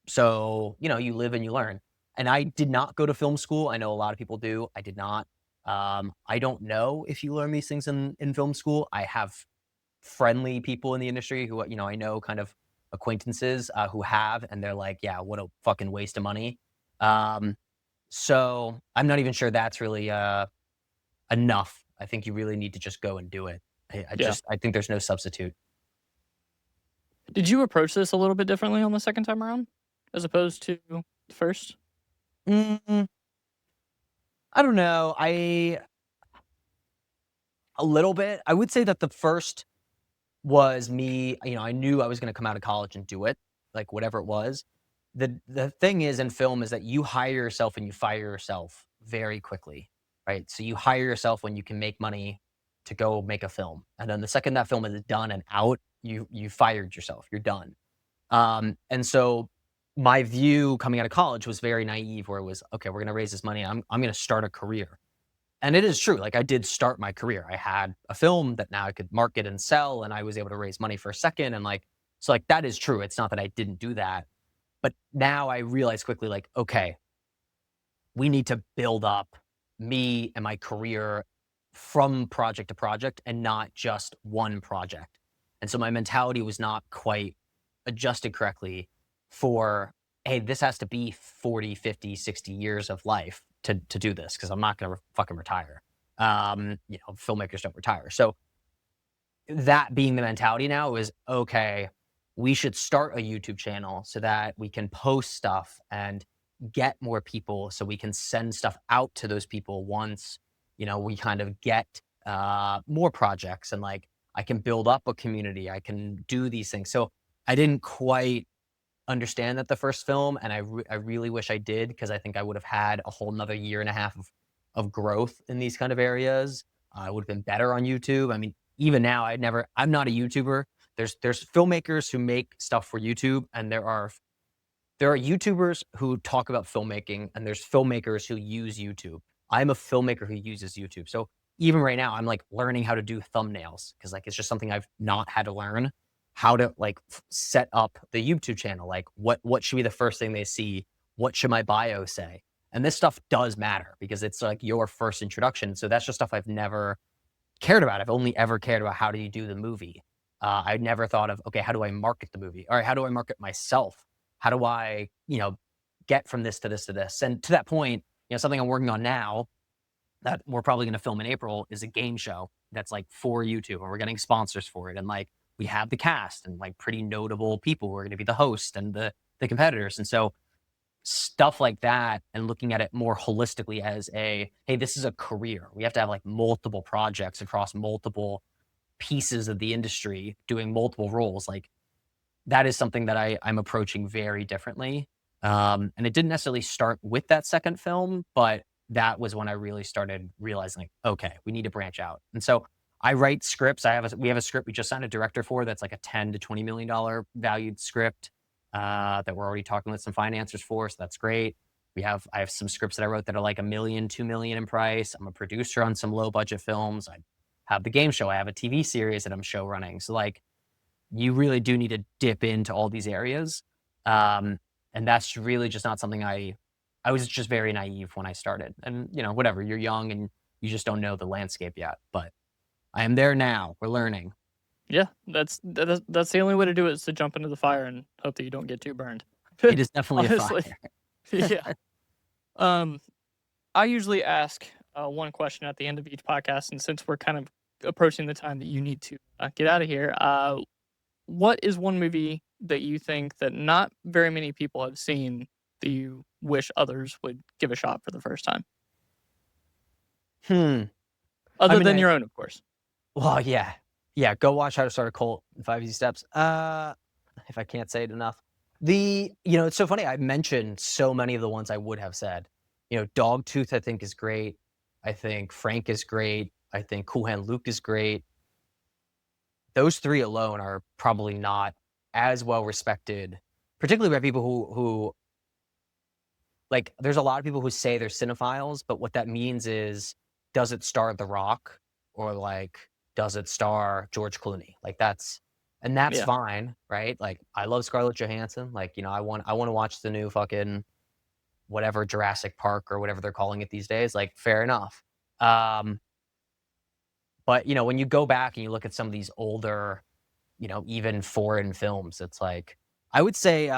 so, you live and you learn. And I did not go to film school. I know a lot of people do. I did not. I don't know if you learn these things in film school. I have friendly people in the industry who, I know, kind of acquaintances, who have, and they're like, yeah, what a fucking waste of money. Um, so I'm not even sure that's really enough. I think you really need to just go and do it. Yeah. I think there's no substitute. Did you approach this a little bit differently on the second time around as opposed to the first? Mm, I don't know. A little bit. I would say that the first was me, I knew I was gonna come out of college and do it, like, whatever it was. The thing is in film is that you hire yourself and you fire yourself very quickly, right? So you hire yourself when you can make money to go make a film, and then the second that film is done and out, you fired yourself, you're done. And so my view coming out of college was very naive, where it was, "Okay, we're gonna raise this money, I'm gonna start a career." And it is true, like, I did start my career. I had a film that now I could market and sell, and I was able to raise money for a second, and, like, so, like, that is true. It's not that I didn't do that, but now I realize quickly, like, okay, we need to build up me and my career from project to project and not just one project. And so my mentality was not quite adjusted correctly for, hey, this has to be 40, 50, 60 years of life to do this, because I'm not going to fucking retire. Filmmakers don't retire. So that being the mentality now is, okay, we should start a YouTube channel so that we can post stuff and get more people, so we can send stuff out to those people once, we kind of get more projects, and like I can build up a community. I can do these things. So I didn't quite understand that the first film, and I really wish I did, because I think I would have had a whole another year and a half of growth in these kind of areas. I would have been better on YouTube. I mean, even now, I'm not a YouTuber. There's filmmakers who make stuff for YouTube, and there are YouTubers who talk about filmmaking, and there's filmmakers who use YouTube. I'm a filmmaker who uses YouTube. So even right now, I'm like learning how to do thumbnails, because like it's just something I've not had to learn how to like set up the YouTube channel. Like what should be the first thing they see? What should my bio say? And this stuff does matter, because it's like your first introduction. So that's just stuff I've never cared about. I've only ever cared about how do you do the movie. I never thought of, okay, how do I market the movie? All right, how do I market myself? How do I, get from this to this to this? And to that point, something I'm working on now that we're probably going to film in April is a game show that's like for YouTube, and we're getting sponsors for it. And like we have the cast and like pretty notable people who are going to be the host and the the competitors. And so stuff like that and looking at it more holistically as hey, this is a career. We have to have like multiple projects across multiple pieces of the industry doing multiple roles. Like that is something that I'm approaching very differently. And it didn't necessarily start with that second film, but that was when I really started realizing, like, okay, we need to branch out. And so I write scripts. We have a script we just signed a director for that's like a $10 to $20 million valued script that we're already talking with some financiers for. So that's great. I have some scripts that I wrote that are like $1 million, $2 million in price. I'm a producer on some low budget films. I have the game show. I have a TV series that I'm show running. So like, you really do need to dip into all these areas. And that's really just not something I was just very naive when I started. And, whatever, you're young and you just don't know the landscape yet. But I am there now. We're learning. Yeah, that's the only way to do it, is to jump into the fire and hope that you don't get too burned. It is definitely a fire. Honestly. Yeah. I usually ask one question at the end of each podcast, and since we're kind of approaching the time that you need to get out of here, what is one movie that you think that not very many people have seen that you wish others would give a shot for the first time? I Other mean, than your own, of course. well, yeah. Yeah, go watch How to Start a Cult in 5 Easy Steps. If I can't say it enough. It's so funny, I mentioned so many of the ones I would have said. Dogtooth, I think, is great. I think Frank is great. I think Cool Hand Luke is great. Those 3 alone are probably not as well respected, particularly by people who like, there's a lot of people who say they're cinephiles, but what that means is, does it star The Rock or like, does it star George Clooney? Like that's Yeah. fine, right? Like I love Scarlett Johansson. Like, I want to watch the new fucking whatever Jurassic Park or whatever they're calling it these days. Like fair enough. But when you go back and you look at some of these older, even foreign films, it's like I would say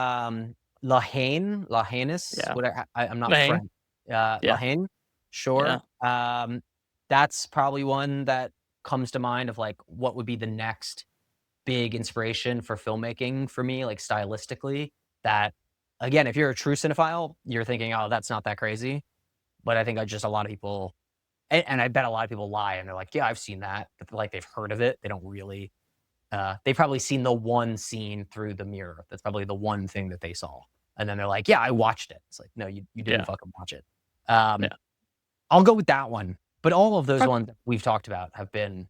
La Haines, Yeah. whatever. I'm not Bang. French. La Yeah. Haine, Yeah. sure. That's probably one that comes to mind of like what would be the next big inspiration for filmmaking for me, like stylistically. That again, if you're a true cinephile, you're thinking, oh, that's not that crazy. But I think just a lot of people, and I bet a lot of people lie and they're like, yeah, I've seen that, but like they've heard of it. They don't really. They've probably seen the one scene through the mirror. That's probably the one thing that they saw. And then they're like, yeah, I watched it. It's like, no, you didn't Yeah. fucking watch it. Yeah. I'll go with that one. But all of those Okay. ones we've talked about have been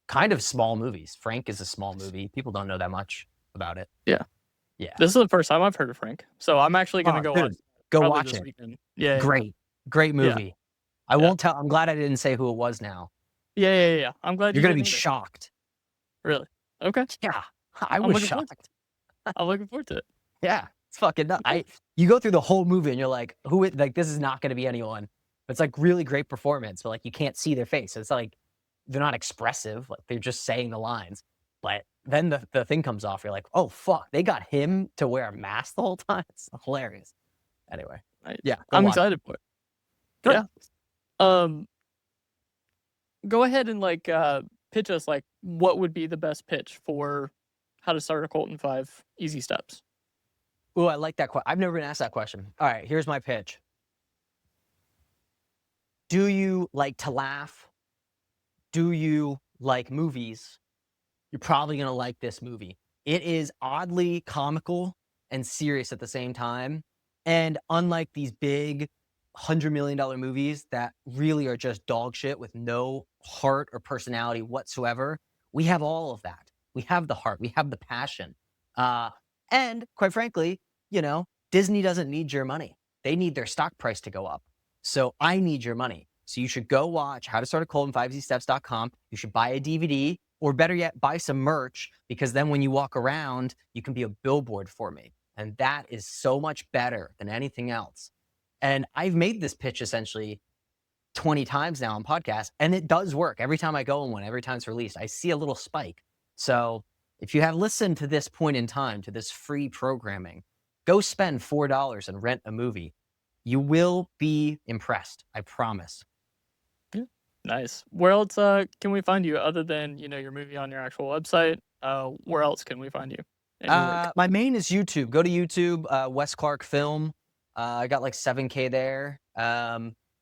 kind of small movies. Frank is a small movie. People don't know that much about it. Yeah. Yeah. This is the first time I've heard of Frank, so I'm actually gonna Oh, go watch dude, it go probably watch this it. weekend. Yeah. Great. Great Yeah. movie. I Yeah. won't tell. I'm glad I didn't say who it was now. Yeah. I'm glad You're you going to didn't be either. shocked. Really? Okay. Yeah. I I'm was looking forward to shocked. I'm looking forward to it. Yeah, it's fucking nuts. Okay. You go through the whole movie and you're like, like this is not gonna be anyone. It's like really great performance, but like you can't see their face. It's like they're not expressive, like they're just saying the lines. But then the thing comes off, you're like, oh fuck, they got him to wear a mask the whole time. It's hilarious. Anyway. Yeah, go I'm watch it. excited for it. Good. Yeah. Go ahead and like pitch us like what would be the best pitch for How to Start a Cult in 5 Easy Steps. Ooh, I like that question. I've never been asked that question. All right, here's my pitch. Do you like to laugh? Do you like movies? You're probably going to like this movie. It is oddly comical and serious at the same time. And unlike these big $100 million movies that really are just dog shit with no heart or personality whatsoever, we have all of that. We have the heart, we have the passion. And quite frankly, Disney doesn't need your money. They need their stock price to go up. So I need your money. So you should go watch How to Start a Cult on 5easysteps.com. You should buy a DVD, or better yet, buy some merch, because then when you walk around, you can be a billboard for me. And that is so much better than anything else. And I've made this pitch essentially 20 times now on podcasts, and it does work. Every time I go on one, every time it's released, I see a little spike. So if you have listened to this point in time, to this free programming, go spend $4 and rent a movie. You will be impressed. I promise. Yeah. Nice. Where else can we find you other than, your movie on your actual website? Where else can we find you Any like My main is YouTube. Go to YouTube, Wes Clark Film. I got like 7K there.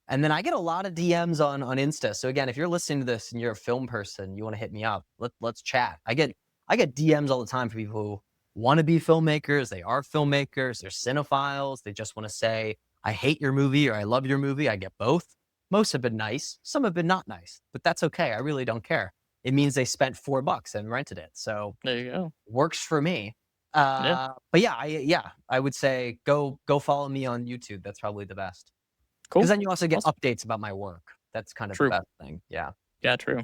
And then I get a lot of DMs on Insta. So again, if you're listening to this and you're a film person, you want to hit me up. Let's chat. I get DMs all the time from people who want to be filmmakers. They are filmmakers. They're cinephiles. They just want to say, I hate your movie or I love your movie. I get both. Most have been nice. Some have been not nice, but that's okay. I really don't care. It means they spent $4 and rented it. So there you go. works for me. Yeah, But I would say go follow me on YouTube. That's probably the best. Because cool. then you also get Awesome. updates about my work. That's kind of the True. best thing. Yeah. Yeah, true.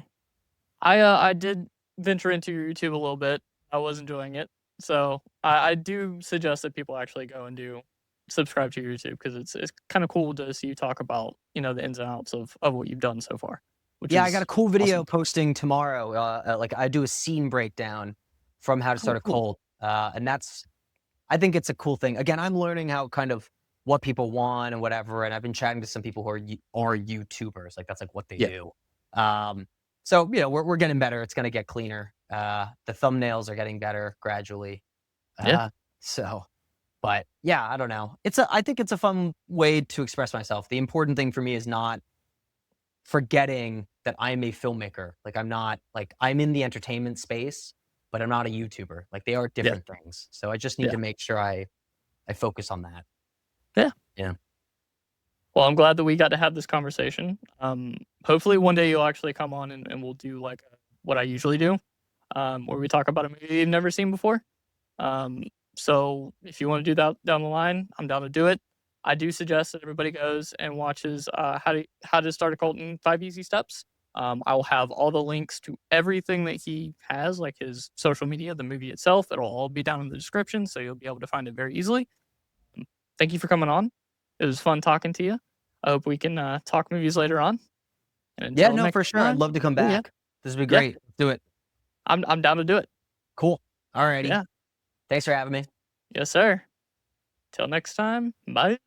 I did venture into your YouTube a little bit. I was enjoying it. So I do suggest that people actually go and do subscribe to your YouTube because it's kind of cool to see you talk about, the ins and outs of what you've done so far, which Yeah, I got a is cool video awesome. posting tomorrow. Like I do a scene breakdown from How to Oh, Start a cool. Cult. And I think it's a cool thing. Again, I'm learning how kind of what people want and whatever. And I've been chatting to some people who are YouTubers. Like that's like what they Yeah. do. Um, so we're getting better. It's gonna get cleaner. The thumbnails are getting better gradually. Yeah. Uh, so, but yeah, I don't know. I think it's a fun way to express myself. The important thing for me is not forgetting that I'm a filmmaker. Like I'm in the entertainment space, but I'm not a YouTuber. Like they are Yeah. different things. So I just need Yeah. to make sure I focus on that. Yeah. Yeah. Well, I'm glad that we got to have this conversation. Hopefully one day you'll actually come on and we'll do like what I usually do, where we talk about a movie you've never seen before. Um, so if you want to do that down the line, I'm down to do it. I do suggest that everybody goes and watches How to Start a Cult in 5 Easy Steps. I will have all the links to everything that he has, like his social media, the movie itself. It'll all be down in the description, so you'll be able to find it very easily. Thank you for coming on. It was fun talking to you. I hope we can talk movies later on. And Yeah, until no, next for sure. I'd time, love to come oh yeah, back. This would be yeah, great. Let's do it. I'm down to do it. Cool. Alrighty. Yeah, Thanks for having me. yes, sir. Till next time, bye.